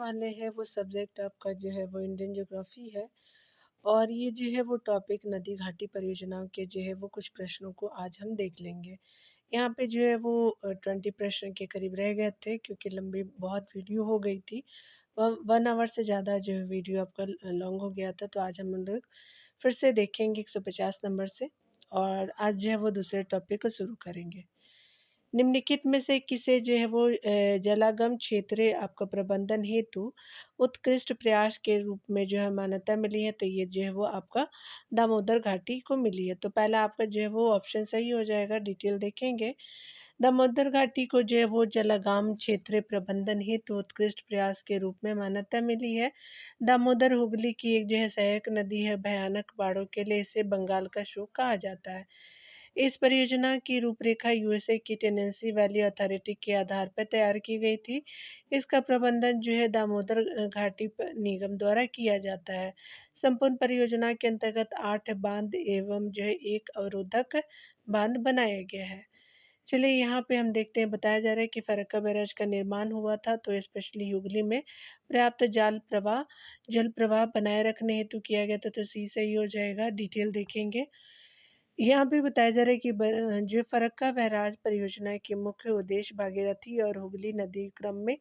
वाले हैं वो सब्जेक्ट आपका जो है वो इंडियन ज्योग्राफी है। और ये जो है वो टॉपिक नदी घाटी परियोजनाओं के जो है वो कुछ प्रश्नों को आज हम देख लेंगे। यहाँ पे जो है वो 20 प्रश्न के करीब रह गए थे क्योंकि लंबी बहुत वीडियो हो गई थी। 1 आवर से ज़्यादा जो है वीडियो आपका लॉन्ग हो गया था, तो आज हम लोग फिर से देखेंगे 150 नंबर से। और आज जो है वो दूसरे टॉपिक को शुरू करेंगे। निम्नलिखित में से किसे जो है वो जलागम क्षेत्र आपका प्रबंधन हेतु उत्कृष्ट प्रयास के रूप में जो है मान्यता मिली है, तो ये जो है वो आपका दामोदर घाटी को मिली है। तो पहला आपका जो है वो ऑप्शन सही हो जाएगा। डिटेल देखेंगे। दामोदर घाटी को जो है वो जलागाम क्षेत्र प्रबंधन हेतु उत्कृष्ट प्रयास के रूप में मान्यता मिली है। दामोदर हुगली की एक जो है सहायक नदी है। भयानक बाढ़ों के लिए इसे बंगाल का शोक कहा जाता है। इस परियोजना की रूपरेखा यूएसए की टेनेंसी वैली अथॉरिटी के आधार पर तैयार की गई थी। इसका प्रबंधन जो है दामोदर घाटी निगम द्वारा किया जाता है। संपूर्ण परियोजना के अंतर्गत 8 बांध एवं जो है एक अवरोधक बांध बनाया गया है। चलिए यहाँ पे हम देखते हैं, बताया जा रहा है कि फरक्का बैराज का निर्माण हुआ था, तो स्पेशली हुगली में पर्याप्त जल प्रवाह बनाए रखने हेतु किया गया था, तो सी सही हो जाएगा। डिटेल देखेंगे। यहाँ पे बताया जा रहा है कि जो फरक्का बैराज परियोजना के मुख्य उद्देश्य भागीरथी और हुगली नदी क्रम में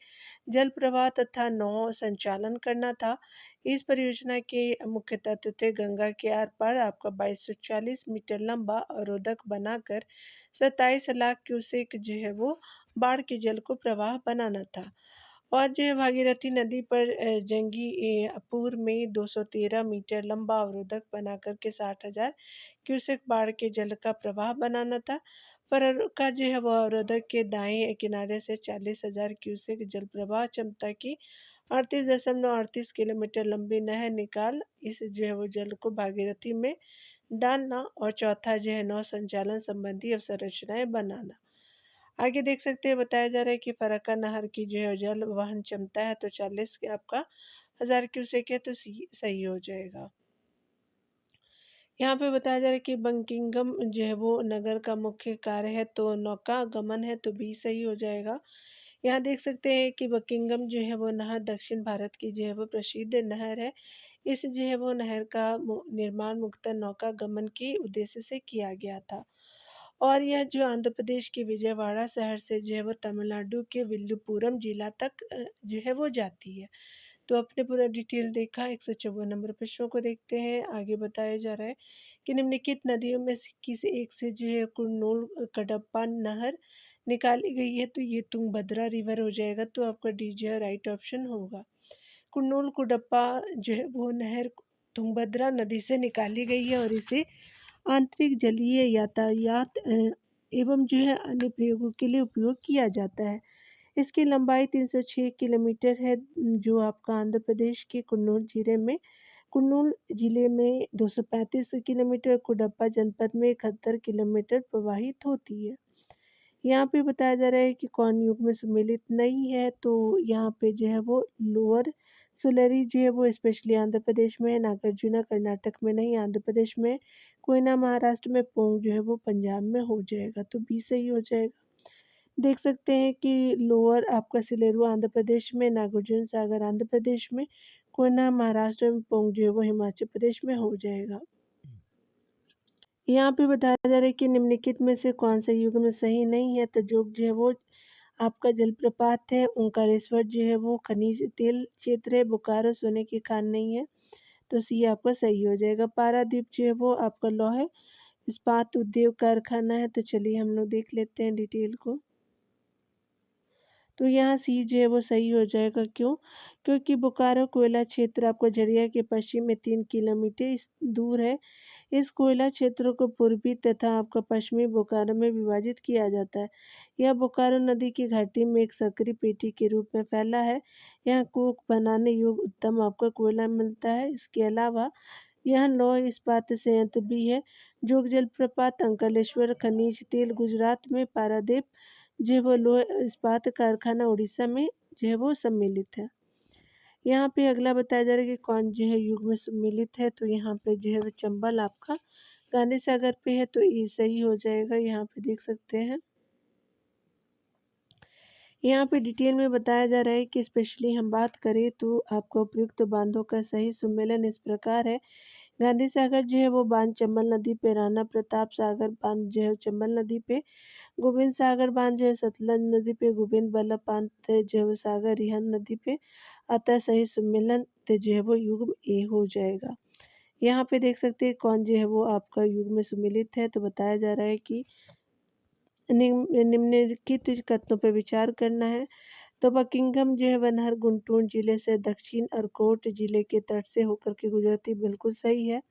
जल प्रवाह तथा नौ संचालन करना था। इस परियोजना के मुख्य तत्व थे गंगा के आर पार आपका 2240 मीटर लंबा अवरोधक बनाकर 27 लाख क्यूसेक जो है वो बाढ़ के जल को प्रवाह बनाना था। और जो है भागीरथी नदी पर जंगीपुर में 213 मीटर लंबा अवरोधक बनाकर के 60,000 क्यूसेक बाढ़ के जल का प्रवाह बनाना था। फरक्का जो है वो अवरोधक के दाएं किनारे से 40,000 क्यूसेक जल प्रवाह क्षमता की 38.38 किलोमीटर लंबी नहर निकाल इस जो है वो जल को भागीरथी में डालना। और चौथा जो है नौ संचालन संबंधी अवसंरचनाएं बनाना। आगे देख सकते हैं, बताया जा रहा है कि फरक्का नहर की जो है जल वहन क्षमता है तो 40 के आपका 1000 क्यूसेक है, तो सही हो जाएगा। यहाँ पे बताया जा रहा है कि बंकिंगम जो है वो नगर का मुख्य कार्य है, तो नौका गमन है, तो बी सही हो जाएगा। यहाँ देख सकते हैं कि बकिंगम जो है वो नहर दक्षिण भारत की जो है वो प्रसिद्ध नहर है। इस जो है वो नहर का निर्माण मुख्यतः नौका गमन के उद्देश्य से किया गया था। और यह जो आंध्र प्रदेश के विजयवाड़ा शहर से जो है वो तमिलनाडु के विल्लुपुरम जिला तक जो है वो जाती है। तो आपने पूरा डिटेल देखा। 154 नंबर प्रश्नों को देखते हैं। आगे बताया जा रहा है कि निम्नलिखित नदियों में से किसी एक से जो है कुरनूल कडप्पा नहर निकाली गई है, तो ये तुंगभद्रा रिवर हो जाएगा। तो आपका डी जो है राइट ऑप्शन होगा। कुरनूल कुडप्पा जो है वो नहर तुंगभद्रा नदी से निकाली गई है और इसे आंतरिक जलीय यातायात एवं जो है अन्य प्रयोगों के लिए उपयोग किया जाता है। इसकी लंबाई 306 किलोमीटर है, जो आपका आंध्र प्रदेश के कुन्नूर जिले में 235 किलोमीटर, कुडप्पा जनपद में 71 किलोमीटर प्रवाहित होती है। यहाँ पे बताया जा रहा है कि कौन युग में सम्मिलित नहीं है, तो यहाँ पे जो है वो लोअर सुलरी जो है वो स्पेशली आंध्र प्रदेश में है, नागार्जुना कर्नाटक में नहीं आंध्र प्रदेश में, कोयना महाराष्ट्र में, पोंग जो है वो पंजाब में हो जाएगा। तो बी सही हो जाएगा। देख सकते हैं कि लोअर आपका सिलेरू आंध्र प्रदेश में, नागार्जुन सागर आंध्र प्रदेश में, कोयना महाराष्ट्र में, पोंग जो है वो हिमाचल प्रदेश में हो जाएगा। यहाँ पे बताया जा रहा है कि निम्नलिखित में से कौन सा युग में सही नहीं है, तो जोग जो है वो आपका जलप्रपात है। ओंकारेश्वर जो है वो खनिज तेल क्षेत्र है। बोकारो सोने की खान नहीं है, तो सी आपका सही हो जाएगा। पारादीप जो है वो आपका लौह इस्पात उद्योग कारखाना है। तो चलिए हम लोग देख लेते हैं डिटेल को। तो यहाँ सी जो है वो सही हो जाएगा। क्यों? क्योंकि बोकारो कोयला क्षेत्र आपको झरिया के पश्चिम में 3 किलोमीटर दूर है। इस कोयला क्षेत्र को पूर्वी तथा आपका पश्चिमी बोकारो में विभाजित किया जाता है। यह बोकारो नदी की घाटी में एक सक्रिय पेटी के रूप में फैला है। यहाँ कोक बनाने योग्य उत्तम आपका कोयला मिलता है। इसके अलावा यहाँ लौह इस्पात संयंत्र भी है। जोग जलप्रपात, अंकलेश्वर खनिज तेल गुजरात में, पारादीप जो है वो लौह इस्पात कारखाना उड़ीसा में जो है वो सम्मिलित है। यहाँ पे अगला बताया जा रहा है कि कौन जो है युग में सम्मिलित है, तो यहाँ पे जो है वो चंबल आपका गांधी सागर पे है, तो ये सही हो जाएगा। यहाँ पे देख सकते हैं। यहाँ पे डिटेल में बताया जा रहा है कि स्पेशली हम बात करें तो आपको उपयुक्त बांधों का सही सम्मेलन इस प्रकार है। गांधी सागर जो है वो बांध चंबल नदी पे, राणा प्रताप सागर बांध जो है चंबल नदी पे, गोविंद सागर बांध जो है सतलज नदी पे, गोविंद बल्लभ बांध जो है वो सागर रिहंद नदी पे। अतः सही सम्मेलन जो है वो युग्म ए हो जाएगा। यहाँ पे देख सकते हैं कौन जो है वो आपका युग्म में सम्मिलित है। तो बताया जा रहा है कि निम्नलिखित कथनों पर विचार करना है। तो बकिंघम जो है वह नहर गुंटूर जिले से दक्षिण अरकोट जिले के तट से होकर के गुजरती, बिल्कुल सही है।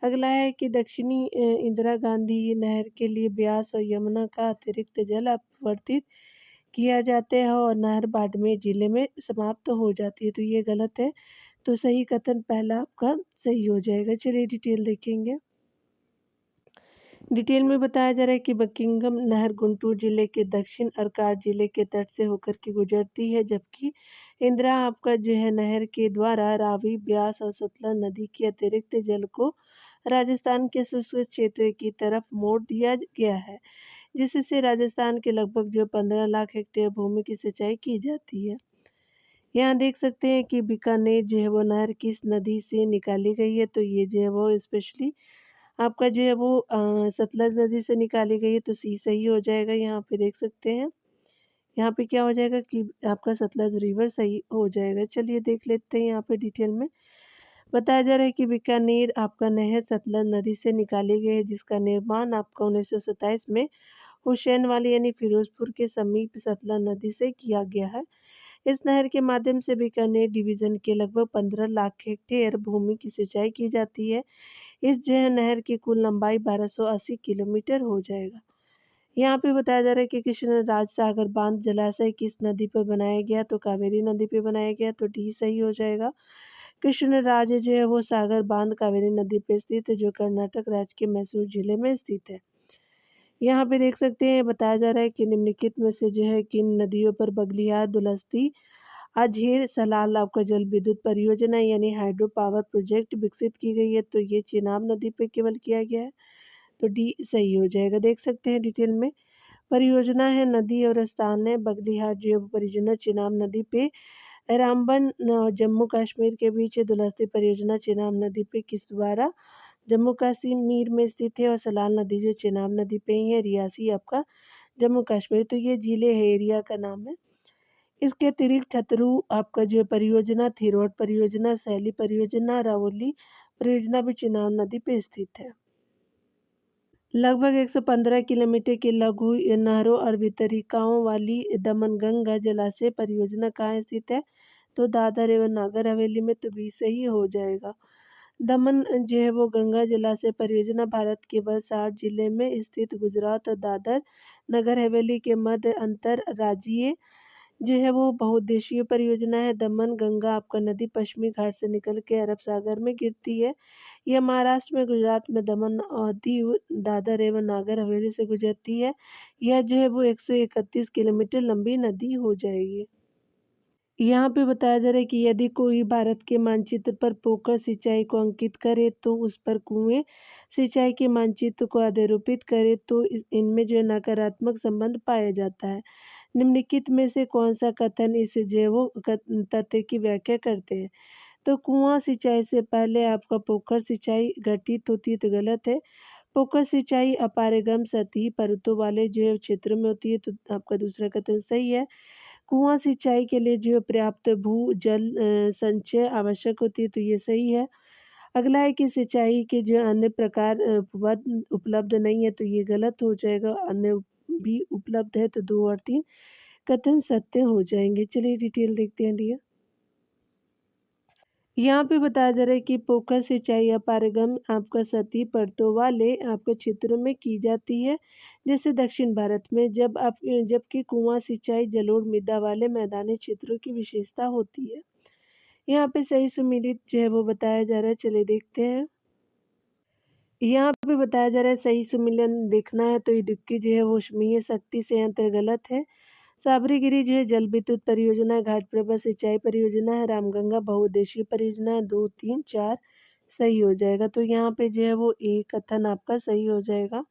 अगला है कि दक्षिणी इंदिरा गांधी नहर के लिए ब्यास और यमुना का अतिरिक्त जल अपवर्तित किया जाता है और नहर बाड़मेर जिले में समाप्त हो जाती है, तो ये गलत है। तो सही कथन पहला आपका सही हो जाएगा। चलिए डिटेल देखेंगे। डिटेल में बताया जा रहा है कि बकिंघम नहर गुंटूर जिले के दक्षिण अरकाट जिले के तट से होकर के गुजरती है, जबकि इंदिरा आपका जो है नहर के द्वारा रावी, ब्यास और सतलज नदी के अतिरिक्त जल को राजस्थान के शुष्क क्षेत्र की तरफ मोड़ दिया गया है, जिससे राजस्थान के लगभग जो 15 लाख हेक्टेयर भूमि की सिंचाई की जाती है। यहाँ देख सकते हैं कि बीकानेर जो है वो नहर किस नदी से निकाली गई है। तो ये जो है वो स्पेशली आपका जो है वो सतलज नदी से निकाली गई है, तो सी सही हो जाएगा। यहाँ पे देख सकते हैं, यहाँ पे क्या हो जाएगा कि आपका सतलज रिवर सही हो जाएगा। चलिए देख लेते हैं यहाँ पे डिटेल में। बताया जा रहा है कि बीकानेर आपका नहर सतलज नदी से निकाली गई है, जिसका निर्माण आपका 1927 में हुसैनवाली यानी फिरोजपुर के समीप सतलज नदी से किया गया है। इस नहर के माध्यम से बीकानेर डिवीजन के लगभग 15 लाख हेक्टेयर भूमि की सिंचाई की जाती है। इस जय नहर की कुल लंबाई 1280 किलोमीटर हो जाएगा। यहाँ पे बताया जा रहा है कि कृष्णराज सागर बांध जलाशय किस नदी पर बनाया गया। तो कावेरी नदी पे बनाया गया, तो डी सही हो जाएगा। कृष्णराज जो है वो सागर बांध कावेरी नदी पे स्थित है, जो कर्नाटक राज्य के मैसूर जिले में स्थित है। यहाँ पे देख सकते हैं, बताया जा रहा है कि निम्नलिखित में से जो है किन नदियों पर बगलियार, दुलस्ती, अजहेर, सलाल आपका जल विद्युत परियोजना यानी हाइड्रो पावर प्रोजेक्ट विकसित की गई है। तो ये चेनाब नदी पे केवल किया गया है, तो डी सही हो जाएगा। देख सकते हैं डिटेल में, परियोजना है नदी और स्थान है बगलिहार जो परियोजना चेनाब नदी पे, रामबन जम्मू कश्मीर के बीच है। दुलस्ती परियोजना चेनाब नदी पे किश्तवाड़ा जम्मू कश्मीर में स्थित है और सलाल नदी जो चेनाब नदी पे ही है, रियासी आपका जम्मू कश्मीर। तो ये जिले है, एरिया का नाम है। इसके अतिरिक्त छतरू आपका जो परियोजना, थिरोट परियोजना, सैली परियोजना, रावली परियोजना भी चेनाब नदी पे स्थित है। लगभग 115 किलोमीटर की लघु नहरों और वितरिकाओं वाली दमनगंगा जलाशय परियोजना कहाँ स्थित है। तो दादर एवं नागर हवेली में, तो भी सही हो जाएगा। दमन जो है वो गंगा जलाशय परियोजना भारत के वलसाड जिले में स्थित गुजरात और दादर नगर हवेली के मध्य अंतर राज्यीय जो है वो बहुउद्देशीय परियोजना है। दमन गंगा आपका नदी पश्चिमी घाट से निकल के अरब सागर में गिरती है। यह महाराष्ट्र में गुजरात में दमन और दीव, दादर एवं नागर हवेली से गुजरती है। यह जो है वो 131 किलोमीटर लंबी नदी हो जाएगी। यहाँ पे बताया जा रहा है कि यदि कोई भारत के मानचित्र पर पोखर सिंचाई को अंकित करे तो उस पर कुएं सिंचाई के मानचित्र को अधिरूपित करे तो इनमें जो है नकारात्मक संबंध पाया जाता है। निम्नलिखित में से कौन सा कथन इस जैव तथ्य की व्याख्या करते हैं। तो कुआं सिंचाई से पहले आपका पोखर सिंचाई घटित होती है, तो गलत है। पोखर सिंचाई अपारगम सतही परतों वाले जो क्षेत्र में होती है, तो आपका दूसरा कथन सही है। कुआं सिंचाई के लिए जो पर्याप्त भू जल संचय आवश्यक होती है, तो ये सही है। अगला है कि सिंचाई के जो अन्य प्रकार उपलब्ध नहीं है, तो ये गलत हो जाएगा। अन्य भी उपलब्ध है, तो 2 और 3 कथन सत्य हो जाएंगे। चलिए डिटेल देखते हैं डियर। यहाँ पे बताया जा रहा है कि पोखर सिंचाई या पारगम आपका सतही परतों वाले आपके क्षेत्रों में की जाती है, जैसे दक्षिण भारत में, जबकि कुआं सिंचाई जलोढ़ मृदा वाले मैदानी क्षेत्रों की विशेषता होती है। यहाँ पे सही सुमेलित जो है वो बताया जा रहा है। चलिए देखते हैं। यहाँ पे बताया जा रहा है सही सुमिलन देखना है, तो इडुक्की जो है वो ऊष्मीय शक्ति संयंत्र गलत है। साबरीगिरी जो है जल विद्युत परियोजना है। घाटप्रभा सिंचाई परियोजना है। रामगंगा बहुउद्देशीय परियोजना है। 2, 3, 4 सही हो जाएगा। तो यहाँ पे जो है वो ए कथन आपका सही हो जाएगा।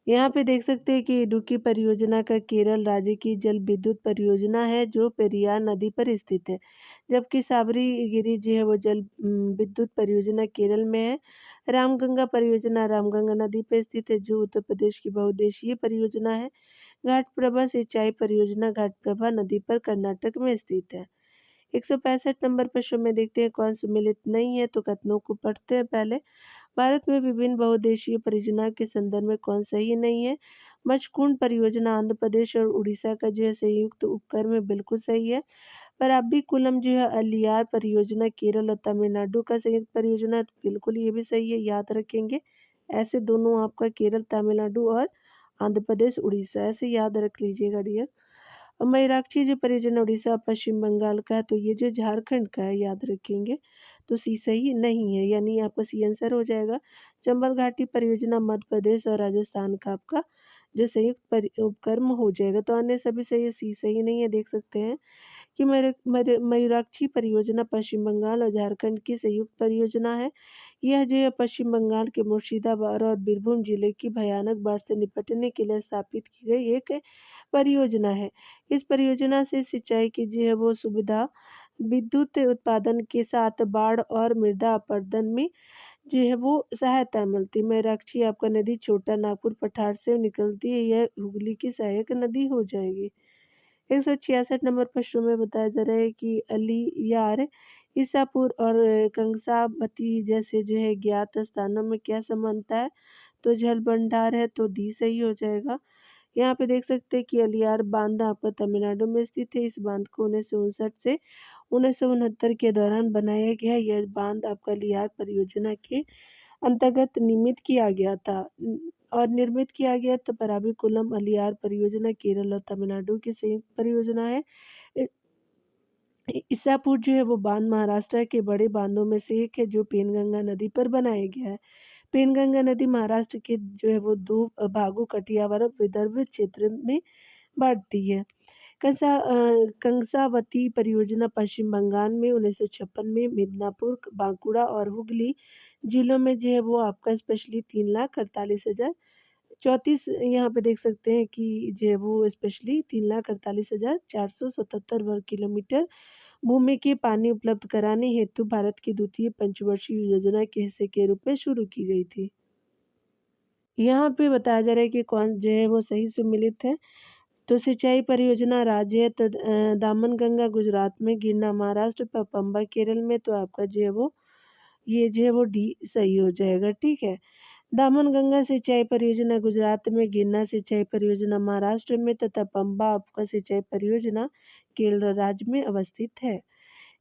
यहाँ पे देख सकते हैं कि इडुक्की परियोजना का केरल राज्य की जल विद्युत परियोजना है जो पेरियार नदी पर स्थित है, जबकि साबरीगिरी जो है वो जल विद्युत परियोजना केरल में है। रामगंगा परियोजना रामगंगा नदी पर स्थित है जो उत्तर प्रदेश की बहुउद्देशीय परियोजना है। घाटप्रभा सिंचाई परियोजना घाटप्रभा नदी पर कर्नाटक में स्थित है। 165 नंबर प्रश्न में देखते हैं कौन सम्मिलित नहीं है, तो कथनों को पढ़ते हैं पहले। भारत में विभिन्न बहुउद्देशीय परियोजनाओं के संदर्भ में कौन सही नहीं है? मचकुंड परियोजना आंध्र प्रदेश और उड़ीसा का जो है संयुक्त उपक्रम है, बिल्कुल सही है। पराब्बीकुलम जो है अलियार परियोजना केरल और तमिलनाडु का संयुक्त परियोजना है, तो बिल्कुल ये भी सही है, याद रखेंगे। ऐसे दोनों आपका केरल तमिलनाडु और आंध्र प्रदेश उड़ीसा ऐसे याद रख लीजिएगा डियर। और मयूराक्षी जो परियोजना उड़ीसा और पश्चिम बंगाल का है, तो ये जो झारखंड का है याद रखेंगे। तो सी सही नहीं है, यानी आपका सी आंसर हो जाएगा। चंबल घाटी परियोजना मध्य प्रदेश और राजस्थान का आपका जो संयुक्त उपक्रम हो जाएगा। तो अन्य सभी सही है, सी सही नहीं है। देख सकते हैं कि मयूराक्षी परियोजना पश्चिम बंगाल और झारखंड की संयुक्त परियोजना है। यह जो है पश्चिम बंगाल के मुर्शिदाबाद और बीरभूम जिले की भयानक बाढ़ से निपटने के लिए स्थापित की गई एक परियोजना है। इस परियोजना से सिंचाई की जो है वो सुविधा, विद्युत उत्पादन के साथ बाढ़ और मृदा अपरदन में जो है वो सहायता मिलती है। मयूराक्षी आपका नदी छोटा नागपुर पठार से निकलती है, यह हुगली की सहायक नदी हो जाएगी। 166 नंबर प्रश्न में बताया जा रहा है कि अलियार, ईसापुर और कंसाबती जैसे जो है ज्ञात स्थानों में क्या समानता है? तो जल भंडार है, तो डी सही हो जाएगा। यहाँ पे देख सकते हैं कि अलियार बांध आपका तमिलनाडु में स्थित है। इस बांध को 1959 से 1969 के दौरान बनाया गया। यह बांध आपका अलियार परियोजना के अंतर्गत निर्मित किया गया। तो पराबिकुलम अलियार परियोजना केरल और तमिलनाडु की संयुक्त परियोजना है। ईसापुर जो है वो बांध महाराष्ट्र के बड़े बांधों में से एक है जो पेनगंगा नदी पर बनाया गया है। पेनगंगा नदी महाराष्ट्र के जो है वो दो भागों कटियावाड़ और विदर्भ क्षेत्र में बांटती है। कंसावती परियोजना पश्चिम बंगाल में 1956 में मिदनापुर, बांकुड़ा और हुगली जिलों में जो है वो आपका स्पेशली 3,48,034 यहाँ पे देख सकते हैं कि जो है वो स्पेशली 3,48,477 वर्ग किलोमीटर भूमि के पानी उपलब्ध कराने हेतु भारत की द्वितीय पंचवर्षीय योजना के हिस्से के रूप में शुरू की गई थी। यहाँ पे बताया जा रहा है कि कौन जो है वो सही सम्मिलित है। तो सिंचाई परियोजना राज्य है, तो दामनगंगा गुजरात में, गिरना महाराष्ट्र, पंबा केरल में। तो आपका जो है वो ये जो है वो डी सही हो जाएगा, ठीक है। दामनगंगा सिंचाई परियोजना गुजरात में, गिरना सिंचाई परियोजना महाराष्ट्र में तथा पंबा आपका सिंचाई परियोजना केरल राज्य में अवस्थित है।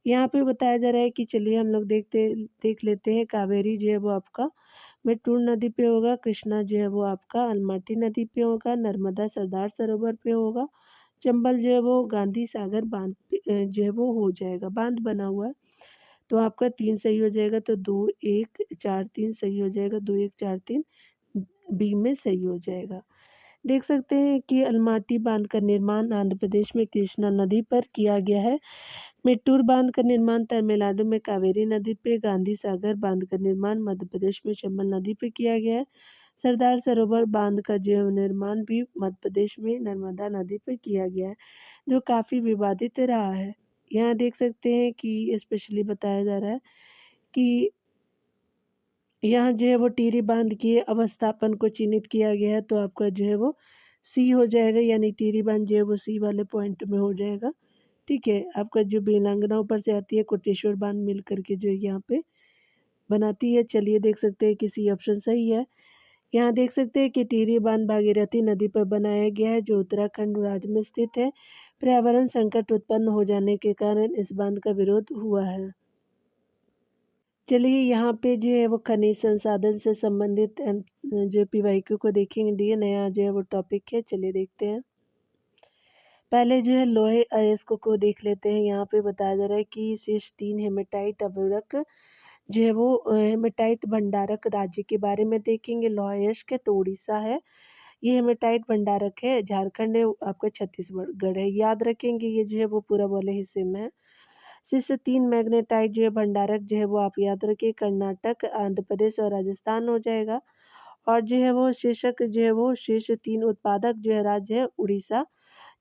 यहाँ पे बताया जा रहा है कि चलिए हम लोग देख लेते हैं। कावेरी जो है वो आपका मेट्टूर नदी पे होगा, कृष्णा जो है वो आपका अलमाटी नदी पे होगा, नर्मदा सरदार सरोवर पे होगा, चंबल जो है वो गांधी सागर बांध जो है वो हो जाएगा, बांध बना हुआ है। तो आपका 3 सही हो जाएगा, तो 2 1 4 3 सही हो जाएगा, 2 1 4 3 बी में सही हो जाएगा। देख सकते हैं कि अलमाटी बांध का निर्माण आंध्र प्रदेश में कृष्णा नदी पर किया गया है। मेट्टूर बांध का निर्माण तमिलनाडु में कावेरी नदी पे, गांधी सागर बांध का निर्माण मध्य प्रदेश में चंबल नदी पे किया गया है। सरदार सरोवर बांध का जो निर्माण भी मध्य प्रदेश में नर्मदा नदी पे किया गया है, जो काफी विवादित रहा है। यहाँ देख सकते हैं कि स्पेशली बताया जा रहा है कि यहाँ जो है वो टिहरी बांध के अवस्थापन को चिन्हित किया गया है। तो आपका जो है वो सी हो जाएगा, यानी टिहरी बांध जो है वो सी वाले पॉइंट में हो जाएगा, ठीक है। आपका जो बेलंगना ऊपर से आती है कोटेश्वर बांध मिल करके जो यहाँ पे बनाती है। चलिए देख सकते हैं कि सी ऑप्शन सही है। यहाँ देख सकते हैं कि टिहरी बांध भागीरथी नदी पर बनाया गया है जो उत्तराखंड राज्य में स्थित है। पर्यावरण संकट उत्पन्न हो जाने के कारण इस बांध का विरोध हुआ है। चलिए यहाँ पे जो है वो खनिज संसाधन से संबंधित जो पीवाईक्यू को देखेंगे, ये नया जो है वो टॉपिक है। चलिए देखते हैं। पहले जो है लोहे अयस्क को देख लेते हैं। यहाँ पे बताया जा रहा है कि शीर्ष 3 हेमेटाइट उर्वरक जो है वो हेमेटाइट भंडारक राज्य के बारे में देखेंगे। लोहा अयस्क है तो उड़ीसा है, ये हेमेटाइट भंडारक है। झारखंड है आपका, छत्तीसगढ़ है, याद रखेंगे। ये जो है वो पूरा वाले हिस्से में है। शीर्ष 3 मैग्नेटाइट जो है भंडारक जो है वो आप याद रखिए, कर्नाटक, आंध्र प्रदेश और राजस्थान हो जाएगा। और जो है वो शीर्षक जो है वो शीर्ष 3 उत्पादक जो है राज्य है उड़ीसा,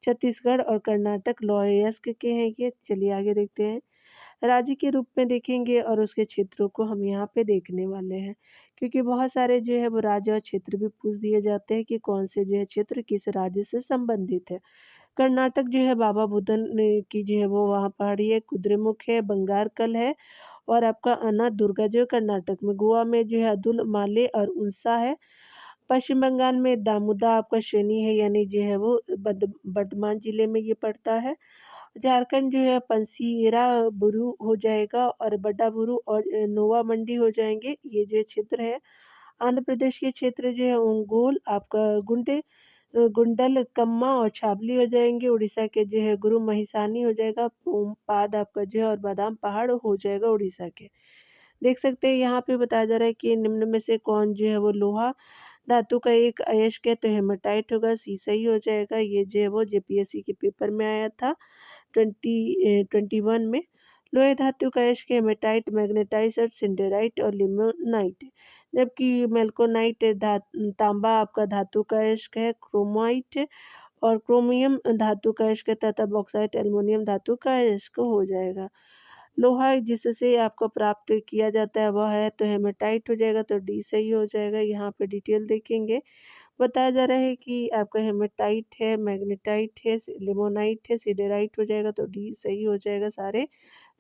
छत्तीसगढ़ और कर्नाटक लॉयस्क के हैं ये। चलिए आगे देखते हैं। राज्य के रूप में देखेंगे और उसके क्षेत्रों को हम यहाँ पे देखने वाले हैं, क्योंकि बहुत सारे जो है वो राज्य और क्षेत्र भी पूछ दिए जाते हैं कि कौन से जो है क्षेत्र किस राज्य से संबंधित है। कर्नाटक जो है बाबा बुदन की जो है वो वहाँ पहाड़ी है, कुद्रेमुख है, बंगारकल है और आपका अन्ना दुर्गा जो है कर्नाटक में। गोवा में जो है अदुल माले और उल्सा है। पश्चिम बंगाल में दामोदा आपका श्रेणी है, यानी जो है वो बर्धमान जिले में ये पड़ता है। झारखंड जो है पंसीरा बुरू हो जाएगा और बड़ा बुरू और नोवा मंडी हो जाएंगे, ये जो क्षेत्र है। आंध्र प्रदेश के क्षेत्र जो है ओंगोल आपका गुंडल कम्मा और छाबली हो जाएंगे। उड़ीसा के जो है गुरु महिसानी हो जाएगा। पाद आपका जो है और बादाम पहाड़ हो जाएगा उड़ीसा के। देख सकते हैं यहाँ पे बताया जा रहा है कि निम्न में से कौन जो है वो लोहा धातु का एक अयस्क है, तो हेमाटाइट होगा, सी सही हो जाएगा। ये जो है वो जेपीएससी के पेपर में आया था 2021 में। लोहे धातु का अयस्क हेमेटाइट, मैग्नेटाइट और सिंडेराइट और लिमोनाइट, जबकि मेल्कोनाइट तांबा आपका धातु का अयस्क है। क्रोमाइट और क्रोमियम धातु का अयस्क तथा बॉक्साइट एल्युमिनियम धातु का अयस्क हो जाएगा। लोहा जिससे आपको प्राप्त किया जाता है वह है, तो हेमेटाइट हो जाएगा, तो डी सही हो जाएगा। यहाँ पे डिटेल देखेंगे, बताया जा रहा है कि आपका हेमेटाइट है, मैग्नेटाइट है, लिमोनाइट है, सिडेराइट हो जाएगा, तो डी सही हो जाएगा। सारे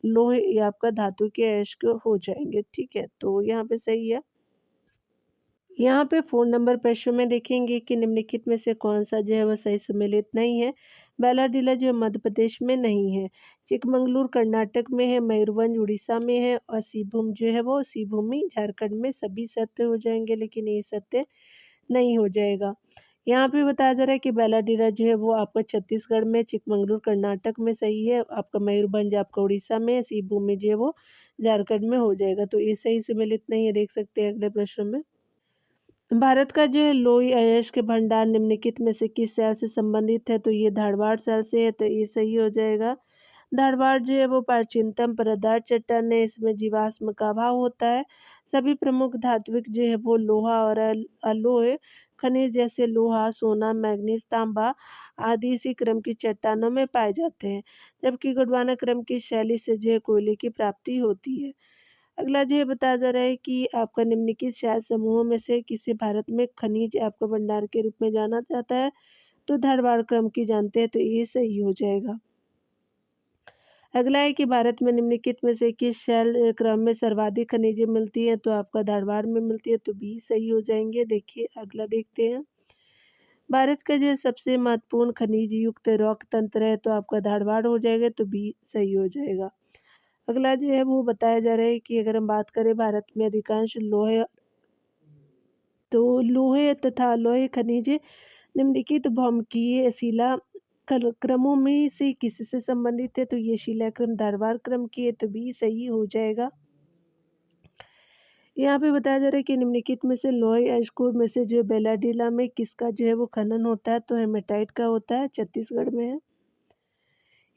लोहे ये आपका धातु के अयस्क हो जाएंगे। ठीक है, तो यहाँ पे सही है। यहाँ पे फ़ोन नंबर प्रश्न में देखेंगे कि निम्नलिखित में से कौन-सा जो है वह सही सुमेलित नहीं है। बैलाडीला जो है मध्य प्रदेश में नहीं है, चिकमंगलूर कर्नाटक में है, मयूरभंज उड़ीसा में है और सिंहभूम जो है वो सिंहभूमि झारखंड में। सभी सत्य हो जाएंगे, लेकिन ये सत्य नहीं हो जाएगा। यहाँ पे बताया जा रहा है कि बैलाडीला जो है वो आपका छत्तीसगढ़ में, चिकमंगलूर कर्नाटक में सही है, आपका मयूरभंज आपका उड़ीसा में है, सिंहभूमि जो है वो झारखंड में हो जाएगा। तो ये सही सुमेलित नहीं है, देख सकते हैं अगले प्रश्न में। भारत का जो है लोई अयस्क भंडार निम्नलिखित में से किस शहर से संबंधित है, तो ये धारवाड़ शहर से है, तो ये सही हो जाएगा। धारवाड़ जो है वो प्राचीनतम परतदार चट्टान है, इसमें जीवाश्म का अभाव होता है। सभी प्रमुख धात्विक जो है वो लोहा और अलोय खनिज जैसे लोहा, सोना, मैग्नीज, तांबा आदि इसी क्रम की चट्टानों में पाए जाते हैं, जबकि गोंडवाना क्रम की शैली से जो है कोयले की प्राप्ति होती है। अगला जो ये बताया जा रहा है कि आपका निम्नलिखित क्षार समूहों में से किसे भारत में खनिज आपका भंडार के रूप में जाना जाता है, तो धारवाड़ क्रम की जानते हैं, तो ये सही हो जाएगा। अगला है कि भारत में निम्नलिखित में से किस शैल क्रम में सर्वाधिक खनिजें मिलती हैं, तो आपका धारवाड़ में मिलती है, तो बी सही हो जाएंगे। देखिए अगला देखते हैं। भारत का जो सबसे महत्वपूर्ण खनिज युक्त रॉक तंत्र है, तो आपका धारवाड़ हो जाएगा, तो बी सही हो जाएगा। अगला जो है वो बताया जा रहा है कि अगर हम बात करें भारत में अधिकांश लोहे, तो लोहे तथा लोहे खनिज निम्नलिखित भौमिकीय शिला क्रमों में से किससे संबंधित है, तो ये शिलाक्रम धारवाड़ क्रम की है, तो भी सही हो जाएगा। यहाँ पे बताया जा रहा है कि निम्नलिखित में से लोहे अयस्कों में से जो बेलाडीला में किसका जो है वो खनन होता है, तो हेमेटाइट का होता है, छत्तीसगढ़ में है।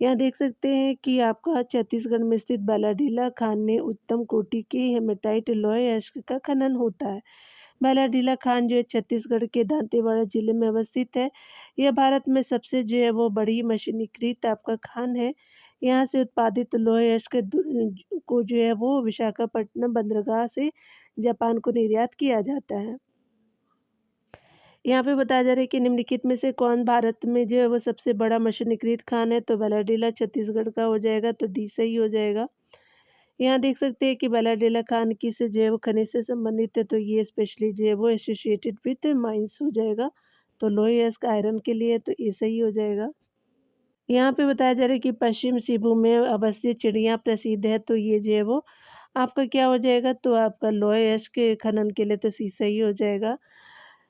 यहाँ देख सकते हैं कि आपका छत्तीसगढ़ में स्थित बैलाडीला खान में उत्तम कोटि के हेमेटाइट लोहे अयस्क का खनन होता है। बैलाडीला खान जो है छत्तीसगढ़ के दांतेवाड़ा जिले में अवस्थित है। यह भारत में सबसे जो है वो बड़ी मशीनीकृत आपका खान है। यहाँ से उत्पादित लोहे अयस्क को जो है वो विशाखापट्टनम बंदरगाह से जापान को निर्यात किया जाता है। यहाँ पे बताया जा रहा है कि निम्नलिखित में से कौन भारत में जो है वो सबसे बड़ा मशीनीकृत खान है, तो बैलाडीला छत्तीसगढ़ का हो जाएगा, तो डी सही हो जाएगा। यहाँ देख सकते हैं कि बैलाडीला खान किस जो है वो खनिज से संबंधित है, तो ये स्पेशली जो है वो एसोसिएटेड विथ माइंस हो जाएगा, तो लोहे अयस्क आयरन के लिए, तो ये सही हो जाएगा। यहाँ पे बताया जा रहा है कि पश्चिम सिंहभूम में अवस्थित चिड़िया प्रसिद्ध है, तो ये जो है वो आपका क्या हो जाएगा, तो आपका लोहे अयस्क के खनन के लिए, तो सी सही हो जाएगा।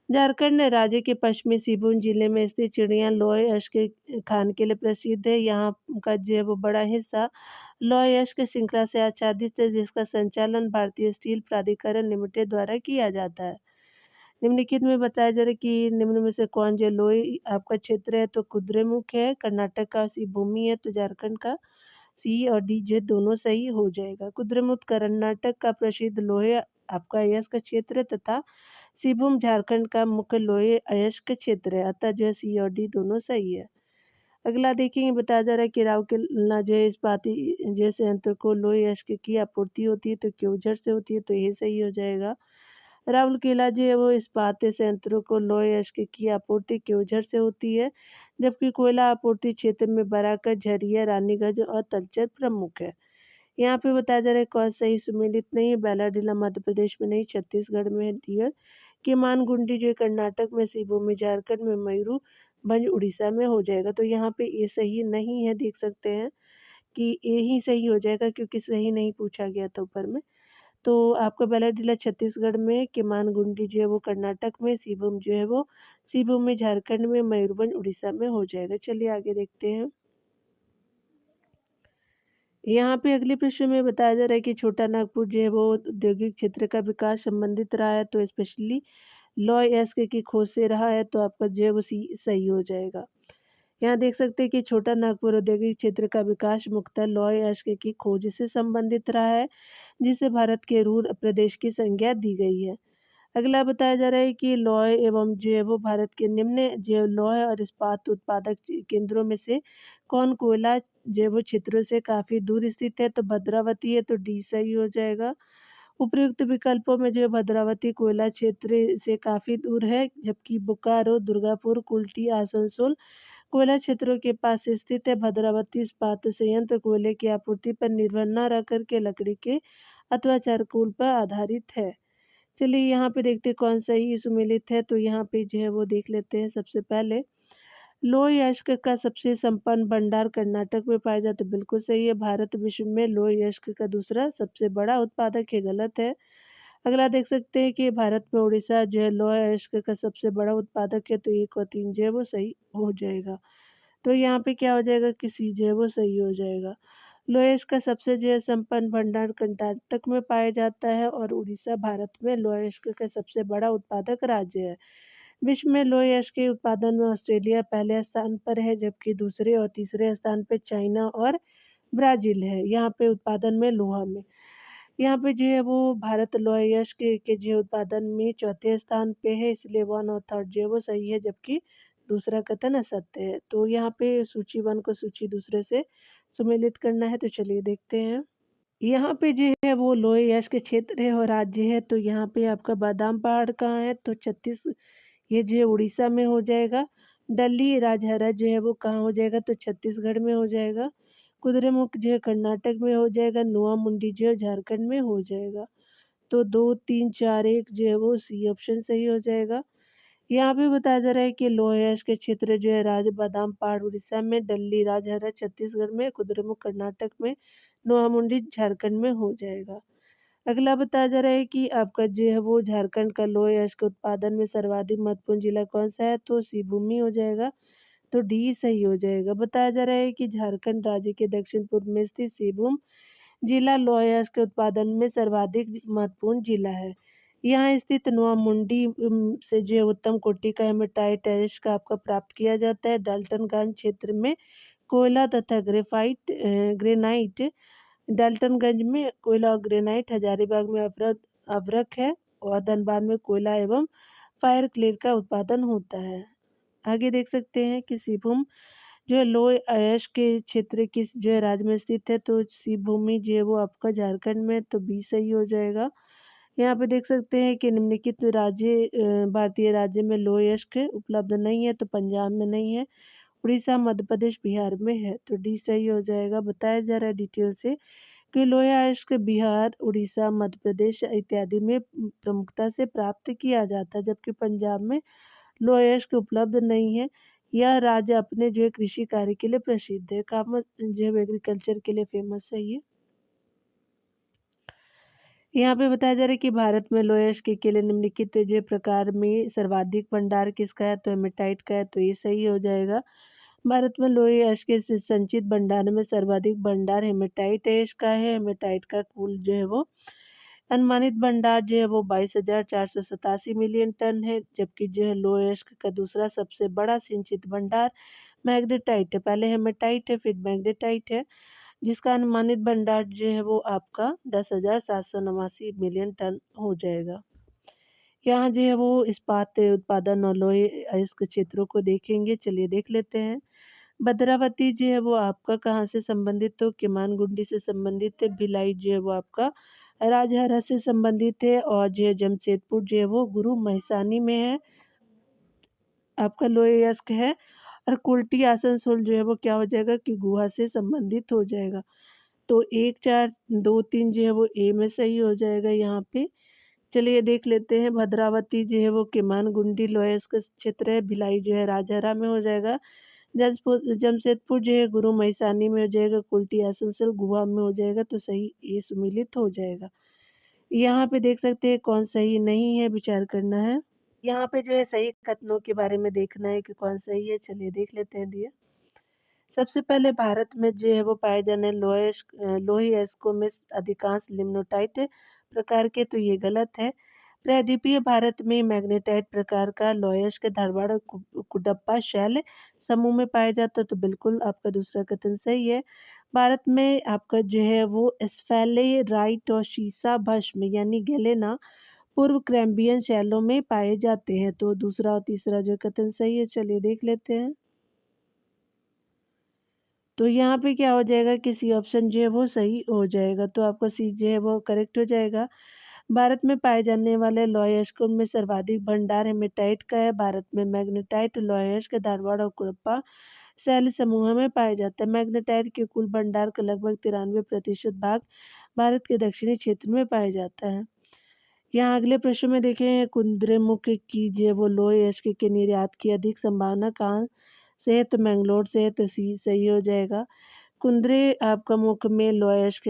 झारखंड राज्य के पश्चिमी सिंहभूम जिले में स्थित चिड़िया लोहे अयस्क के खान के लिए प्रसिद्ध है। यहाँ का जो है वो बड़ा हिस्सा लोहे अयस्क श्रृंखला से आच्छादित है, जिसका संचालन भारतीय स्टील प्राधिकरण लिमिटेड द्वारा किया जाता है। निम्नलिखित में बताया जा रहा है कि निम्न में से कौन जो लोहे आपका क्षेत्र है, तो कुद्रेमुख है, कर्नाटक का सिंहभूमि है, तो झारखंड का सी और डी जो दोनों सही हो जाएगा। कुद्रेमुख कर्नाटक का प्रसिद्ध लोहे आपका अयस्क क्षेत्र तथा सिंहभूम झारखंड का मुख्य लोही अयस्क क्षेत्र है, अतः जो है सी और डी दोनों सही है। अगला देखेंगे, बताया जा रहा है कि राउरकेला जो है इस्पाती जो संयंत्र को लोही अयस्क की आपूर्ति होती है तो क्योंझर से होती है, तो ये सही हो जाएगा। राउरकेला जो है वो इस्पात संयंत्रों को लोहे अयस्क की आपूर्ति क्योंझर से होती है, जबकि कोयला आपूर्ति क्षेत्र में बराकर, झरिया, रानीगंज और तलचर प्रमुख है। यहाँ पे बताया जा रहा है कौन सही सुमेलित नहीं है, बैलाडीला मध्य प्रदेश में नहीं, छत्तीसगढ़ में है डियर। किमानगुंडी जो है कर्नाटक में, सिंहभूमि झारखंड में, मयूरभंज उड़ीसा में हो जाएगा। तो यहाँ पे ये सही नहीं है, देख सकते हैं कि ये ही सही हो जाएगा क्योंकि सही नहीं पूछा गया था ऊपर में। तो आपका बैलाडीला छत्तीसगढ़ में, किमानगुंडी जो है वो कर्नाटक में, सिंहभूम जो है वो सिंहभूमि झारखंड में, मयूरभंज उड़ीसा में हो जाएगा। चलिए आगे देखते हैं। यहाँ पे अगले प्रश्न में बताया जा रहा है कि छोटा नागपुर जो है वो औद्योगिक क्षेत्र का विकास संबंधित रहा है, तो स्पेशली लॉय एस्क की खोज से रहा है, तो आपका जो है वो सही हो जाएगा। यहाँ देख सकते हैं कि छोटा नागपुर औद्योगिक क्षेत्र का विकास मुख्यतः लॉय एस्क की खोज से संबंधित रहा है, जिसे भारत के रूर प्रदेश की संज्ञा दी गई है। अगला बताया जा रहा है कि लौह एवं जो है वो भारत के निम्न जो लौह और इस्पात उत्पादक केंद्रों में से कौन कोयला जो है वो क्षेत्रों से काफी दूर स्थित है, तो भद्रावती है, तो डी सही हो जाएगा। उपयुक्त विकल्पों में जो है भद्रावती कोयला क्षेत्र से काफी दूर है, जबकि बोकारो, दुर्गापुर, कुल्टी, आसनसोल कोयला क्षेत्रों के पास स्थित है। भद्रावती इस्पात संयंत्र कोयले की आपूर्ति पर निर्भर न रह करके लकड़ी के अथवा चारकोल पर आधारित है। चलिए यहाँ पे देखते हैं कौन सही सुमेलित है, तो यहाँ पे जो है वो देख लेते हैं। सबसे पहले लोह अयस्क का सबसे संपन्न भंडार कर्नाटक में पाया जाता है, बिल्कुल सही है। भारत विश्व में लोह अयस्क का दूसरा सबसे बड़ा उत्पादक है, गलत है। अगला देख सकते हैं कि भारत में उड़ीसा जो है लोह अयस्क का सबसे बड़ा उत्पादक है, तो 1 और 3 जो है वो सही हो जाएगा। तो यहाँ पे क्या हो जाएगा कि सी जो है वो सही हो जाएगा। लोहेश का सबसे जो है संपन्न भंडार कर्नाटक में पाया जाता है और उड़ीसा भारत में लोहेश का सबसे बड़ा उत्पादक राज्य है। विश्व में लोहेश के उत्पादन में ऑस्ट्रेलिया पहले स्थान पर है, जबकि दूसरे और तीसरे स्थान पर चाइना और ब्राजील है। यहाँ पे उत्पादन में लोहा में यहाँ पे जो है वो भारत लोहेश के जो है उत्पादन में चौथे स्थान पे है, इसलिए 1 और 3 जो है वो सही है, जबकि दूसरा कथन असत्य है। तो यहाँ पे सूची 1 को सूची दूसरे से सुमेलित करना है, तो चलिए देखते हैं। यहाँ पे जो है वो लोहे यश के क्षेत्र है और राज्य है, तो यहाँ पे आपका बादाम पहाड़ कहाँ है, तो ये जो है उड़ीसा में हो जाएगा। डल्ली राजहरा जो है वो कहाँ हो जाएगा, तो छत्तीसगढ़ में हो जाएगा। कुद्रेमुख जो है कर्नाटक में हो जाएगा। नुआ मुंडी जो है झारखंड में हो जाएगा। तो 2, 3, 4, 1 जो है वो सी ऑप्शन सही हो जाएगा। यहाँ पे बताया जा रहा है कि लोहयास के क्षेत्र जो है राज बादाम पहाड़ उड़ीसा में, डल्ली राजहरा छत्तीसगढ़ में, कुद्रेमुख कर्नाटक में, नोआमुंडी झारखंड में हो जाएगा। अगला बताया जा रहा है कि आपका जो है वो झारखंड का लोहयास के उत्पादन में सर्वाधिक महत्वपूर्ण जिला कौन सा है, तो सिवभूमि हो जाएगा। तो डी सही हो जाएगा। बताया जा रहा है कि झारखंड राज्य के दक्षिण पूर्व में स्थित सिवभूम जिला लोहयास के उत्पादन में सर्वाधिक महत्वपूर्ण जिला है। यहाँ स्थित नोआमुंडी से जो है उत्तम कोटि का हेमेटाइट ऐश का आपका प्राप्त किया जाता है। डाल्टनगंज क्षेत्र में कोयला तथा ग्रेनाइट, डाल्टनगंज में कोयला और ग्रेनाइट, हजारीबाग में अभ्रक है और धनबाद में कोयला एवं फायर क्लेर का उत्पादन होता है। आगे देख सकते हैं कि सिवभूम जो है लोह अयस्क के क्षेत्र किस जो है राज्य में स्थित है, तो सिवभूमि जो है वो आपका झारखंड में, तो बी सही हो जाएगा। यहाँ पे देख सकते हैं कि निम्नलिखित भारतीय राज्य में लोह अयस्क उपलब्ध नहीं है, तो पंजाब में नहीं है, उड़ीसा, मध्य प्रदेश, बिहार में है, तो डी सही हो जाएगा। बताया जा रहा है डिटेल से कि लोह अयस्क बिहार, उड़ीसा, मध्य प्रदेश इत्यादि में प्रमुखता से प्राप्त किया जाता है, जबकि पंजाब में लोह अयस्क उपलब्ध नहीं है। यह राज्य अपने जो है कृषि कार्य के लिए प्रसिद्ध है, काम जो है एग्रीकल्चर के लिए फेमस है ये। यहाँ पे बताया जा रहा है कि भारत में लोह अयस्क के लिए निम्नलिखित जो प्रकार में सर्वाधिक भंडार किसका है, तो हेमेटाइट का है, तो ये सही हो जाएगा। भारत में लोह अयस्क के संचित भंडार में सर्वाधिक भंडार हेमेटाइट अयस्क का है। हेमेटाइट का कुल जो है वो अनुमानित भंडार जो है वो 22,487 मिलियन टन है, जबकि जो है लोह अयस्क का दूसरा सबसे बड़ा सिंचित भंडार मैग्नेटाइट है। पहले हेमेटाइट है, फिर मैग्नेटाइट है, जिसका अनुमानित भंडार जो है वो आपका 10,789 मिलियन टन हो जाएगा। यहाँ जो है वो इस्पात उत्पादन और लोहे अयस्क क्षेत्रों को देखेंगे। चलिए देख लेते हैं। भद्रावती जो है वो आपका कहाँ से संबंधित, तो केमानगुंडी से संबंधित है। भिलाई जो है वो आपका राजहरा से संबंधित है। और जो है जमशेदपुर जो है वो गुरु महिसानी में है, आपका लोहे अयस्क है। और कुल्टी आसनसोल जो है वो क्या हो जाएगा कि गुहा से संबंधित हो जाएगा। तो 1, 4, 2, 3 जो है वो ए में सही हो जाएगा यहाँ पे। चलिए देख लेते हैं। भद्रावती जो है वो केमानगुंडी लोयस का क्षेत्र है। भिलाई जो है राजहरा में हो जाएगा। जमशेदपुर जो है गुरु महिसानी में हो जाएगा। कुल्टी आसनसोल गुहा में हो जाएगा। तो सही ये सुमिलित हो जाएगा। यहाँ पे देख सकते हैं कौन सही नहीं है, विचार करना है। यहाँ पे जो है सही कथनों के बारे में देखना है कि कौन सही है। चलिए देख लेते हैं दिए। सबसे पहले भारत में जो है वो पाए जाने लोही अयस्कों में अधिकांश लिग्नाइट प्रकार के, तो ये गलत है। प्रायद्वीपीय भारत में मैग्नेटाइट प्रकार का लोह अयस्क धारवाड़ और कुडप्पा शैल समूह में पाया जाता है, तो बिल्कुल आपका दूसरा कथन सही है। भारत में आपका जो है वो स्फेलेराइट और शीशा भस्म यानी गैलेना पूर्व कैम्ब्रियन शैलों में पाए जाते हैं, तो दूसरा और तीसरा जो कथन सही है। चलिए देख लेते हैं। तो यहाँ पे क्या हो जाएगा कि सी ऑप्शन जो है वो सही हो जाएगा, तो आपका सी जो है वो करेक्ट हो जाएगा। भारत में पाए जाने वाले लौह अयस्कों में सर्वाधिक भंडार हेमेटाइट का है। भारत में मैग्नेटाइट लौह अयस्क धारवाड़ और कुडप्पा शैल समूह में पाया जाता है। मैग्नेटाइट के कुल भंडार का लगभग 93% भाग भारत के दक्षिणी क्षेत्र में पाया जाता है। यहाँ अगले प्रश्न में देखें, कुद्रेमुख की जो वो लौह अयस्क के निर्यात की अधिक संभावना कहाँ से है, तो मैंगलोर से है, तो सी सही हो जाएगा। कुंद्रे आपका मुख्य में लौह अयस्क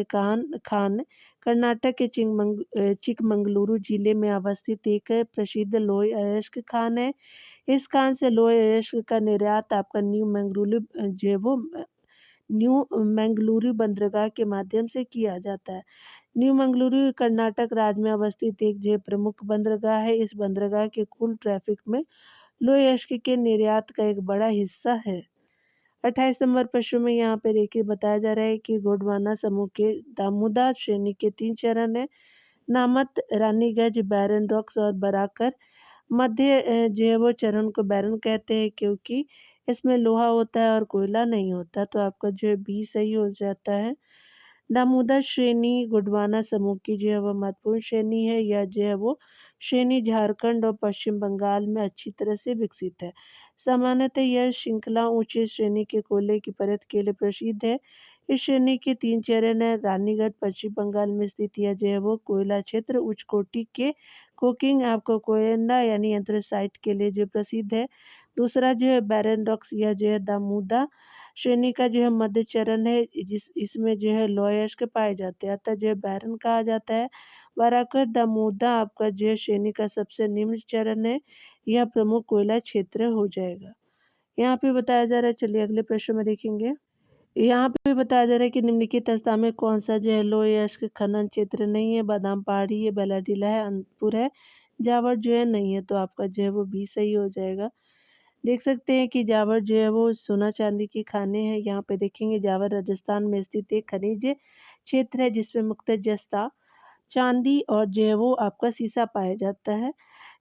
खान कर्नाटक के चिकमंगलुरु जिले में अवस्थित एक प्रसिद्ध लौह अयस्क खान है। इस खान से लौह अयस्क का निर्यात आपका न्यू मंगलुरु बंदरगाह के माध्यम से किया जाता है। न्यू मंगलुरु कर्नाटक राज्य में अवस्थित एक जो प्रमुख बंदरगाह है। इस बंदरगाह के कुल ट्रैफिक में लौह अयस्क के निर्यात का एक बड़ा हिस्सा है। 28 नंबर प्रश्न में यहाँ पे देखिए बताया जा रहा है कि गोंडवाना समूह के दामोदा श्रेणी के 3 चरण है। नामत, रानीगंज, बैरन रॉक्स और बराकर। मध्य जो है वो चरण को बैरन कहते हैं क्योंकि इसमें लोहा होता है और कोयला नहीं होता, तो आपका जो है बी सही हो जाता है। दामोदर श्रेणी गोंडवाना समूह की जो है वो महत्वपूर्ण श्रेणी है। यह जो है वो श्रेणी झारखंड और पश्चिम बंगाल में अच्छी तरह से विकसित है। सामान्यतः यह श्रृंखला ऊंचे श्रेणी के कोयले की परत के लिए प्रसिद्ध है। इस श्रेणी के 3 चरण है। रानीगढ़ पश्चिम बंगाल में स्थित यह जो है वो कोयला क्षेत्र उच्च कोटि के कोकिंग आपको कोयला यानी एंथ्रेसाइट के लिए जो प्रसिद्ध है। दूसरा जो है बैरन रॉक्स, यह जो है दामोदा श्रेणी का जो है मध्य चरण है, इसमें जो है लौह अयस्क पाए जाते हैं, अतः जो है बैरन कहा जाता है। बराकर दामोदा आपका जो है श्रेणी का सबसे निम्न चरण है। यह प्रमुख कोयला क्षेत्र हो जाएगा। यहाँ पे बताया जा रहा है, चलिए अगले प्रश्न में देखेंगे। यहाँ पे बताया जा रहा है कि निम्नलिखित स्थान में कौन सा जो है लौह अयस्क खनन क्षेत्र नहीं है। बादाम पहाड़ी है, बेलाडीला है, अनंतपुर है, जावर जो है नहीं है, तो आपका जो है वो बी सही हो जाएगा। देख सकते हैं कि जावर जो है वो सोना चांदी की खाने हैं। यहाँ पे देखेंगे जावर राजस्थान में स्थित एक खनिज क्षेत्र है जिसमें मुख्यतः जस्ता, चांदी और जो है वो आपका सीसा पाया जाता है।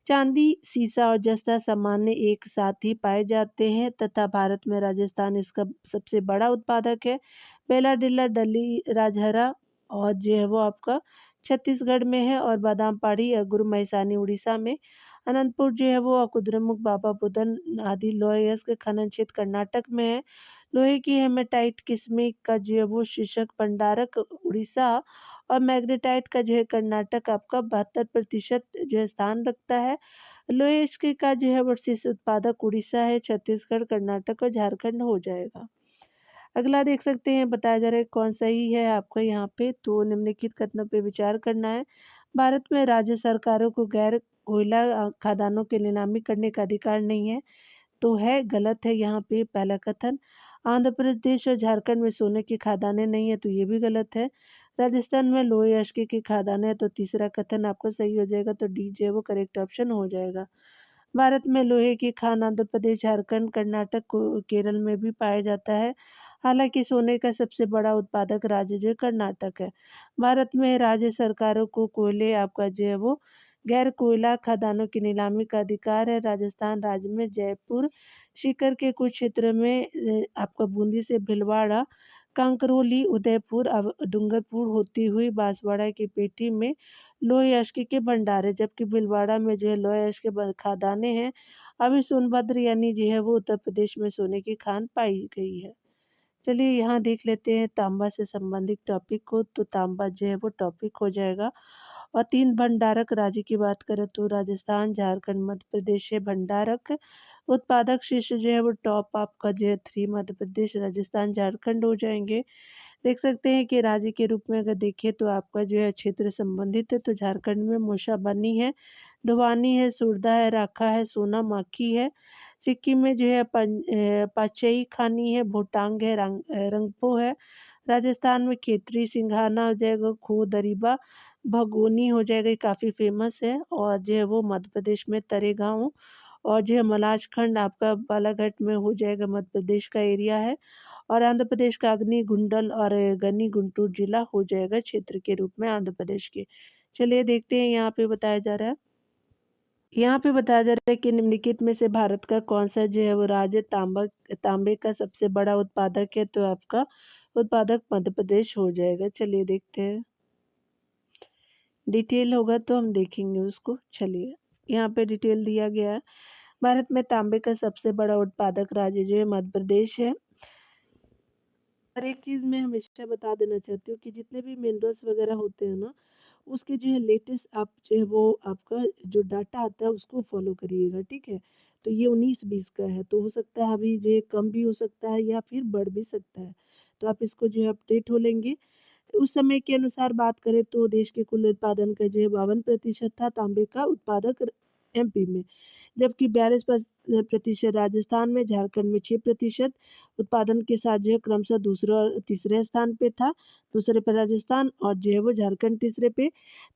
चांदी, सीसा और जस्ता सामान्य एक साथ ही पाए जाते हैं तथा भारत में राजस्थान इसका सबसे बड़ा उत्पादक है। बेलाडिला डली राजहरा और जो है वो आपका छत्तीसगढ़ में है। और बादाम पहाड़ी या गुरु महिसानी उड़ीसा में। अनंतपुर जो है वो कुद्रेमुख, बाबा बुदन आदि लौह अयस्क खनन क्षेत्र कर्नाटक में है। लोहे की हेमेटाइट किस्में का जो है वो शीर्षक भंडारक उड़ीसा और मैग्नेटाइट का जो है कर्नाटक आपका 72% जो है स्थान रखता है। लोहे अयस्क का जो है वो शीर्ष उत्पादक उड़ीसा है, छत्तीसगढ़, कर्नाटक और झारखंड हो जाएगा। अगला देख सकते हैं, बताया जा रहा है कौन सही है आपको यहाँ पे, तो निम्नलिखित कथनों पे विचार करना है। भारत में राज्य सरकारों को गैर कोयला खदानों की नीलामी करने का अधिकार नहीं है, तो है गलत है यहाँ पे पहला कथन। आंध्र प्रदेश और झारखंड में सोने की खदानें नहीं है, तो ये भी गलत है। राजस्थान में लोहे अयस्क की खदानें है, तो तीसरा कथन आपका सही हो जाएगा, तो डी जो है वो करेक्ट ऑप्शन हो जाएगा। भारत में लोहे की खान आंध्र प्रदेश, झारखंड, कर्नाटक, केरल में भी पाया जाता है। हालांकि सोने का सबसे बड़ा उत्पादक राज्य जो कर्नाटक है। भारत में राज्य सरकारों को कोयले आपका जो है वो गैर कोयला खदानों की नीलामी का अधिकार है। राजस्थान राज्य में जयपुर सीकर के कुछ क्षेत्र में आपका बूंदी से भीलवाड़ा, कांकरोली, उदयपुर, डूंगरपुर होती हुई बांसवाड़ा की पेठी में लोह अयस्क के भंडार है, जबकि भीलवाड़ा में जो है लोह अयस्क के खदानें हैं। अभी सोनभद्र यानी जो है वो उत्तर प्रदेश में सोने की खान पाई गई है। चलिए यहाँ देख लेते हैं तांबा से संबंधित टॉपिक को। तो तांबा जो है वो टॉपिक हो जाएगा। और 3 भंडारक राज्य की बात करें तो राजस्थान, झारखंड, मध्य प्रदेश है भंडारक। उत्पादक शीर्ष जो है वो टॉप आपका जो है 3 मध्य प्रदेश, राजस्थान, झारखंड हो जाएंगे। देख सकते हैं कि राज्य के रूप में अगर देखें तो आपका जो है क्षेत्र संबंधित है, तो झारखंड में मूसा बनी है, धुवानी है, सुरदा है, राखा है, सोना माखी है। सिक्किम में जो है पाचई खानी है, भोटांग है, रंगपो है। राजस्थान में खेतरी, सिंघाना हो जाएगा, खो दरीबा, भगोनी हो जाएगा, ये काफ़ी फेमस है। और जो है वो मध्य प्रदेश में तरेगांव और जो है मलाजखंड आपका बालाघाट में हो जाएगा, मध्य प्रदेश का एरिया है। और आंध्र प्रदेश का अग्नि गुंडल और गनी गुंटूर जिला हो जाएगा क्षेत्र के रूप में आंध्र प्रदेश के। चलिए देखते हैं यहाँ पे बताया जा रहा है। यहाँ पे बताया जा रहा है कि निम्नलिखित में से भारत का कौन सा जो है वो राज्य तांबे का सबसे बड़ा उत्पादक है, तो आपका उत्पादक मध्य प्रदेश हो जाएगा। चलिए देखते हैं, डिटेल होगा तो हम देखेंगे उसको। चलिए यहाँ पे डिटेल दिया गया है। भारत में तांबे का सबसे बड़ा उत्पादक राज्य जो है मध्य प्रदेश है। और एक चीज़ मैं हमेशा बता देना चाहती हूँ कि जितने भी मिनरल्स वगैरह होते हैं ना, उसके जो है लेटेस्ट आप जो है वो आपका जो डाटा आता है उसको फॉलो करिएगा, ठीक है। तो ये 19-20 का है, तो हो सकता है अभी जो है कम भी हो सकता है या फिर बढ़ भी सकता है। तो आप इसको जो है अपडेट हो लेंगे। उस समय के अनुसार बात करें तो देश के कुल उत्पादन का जो है 52% था तांबे का उत्पादक एमपी में, जबकि 42% राजस्थान में, झारखंड में 6% उत्पादन के साथ जो है क्रमशः दूसरे और तीसरे स्थान पे था। दूसरे पे राजस्थान और जो है वो झारखंड तीसरे पे।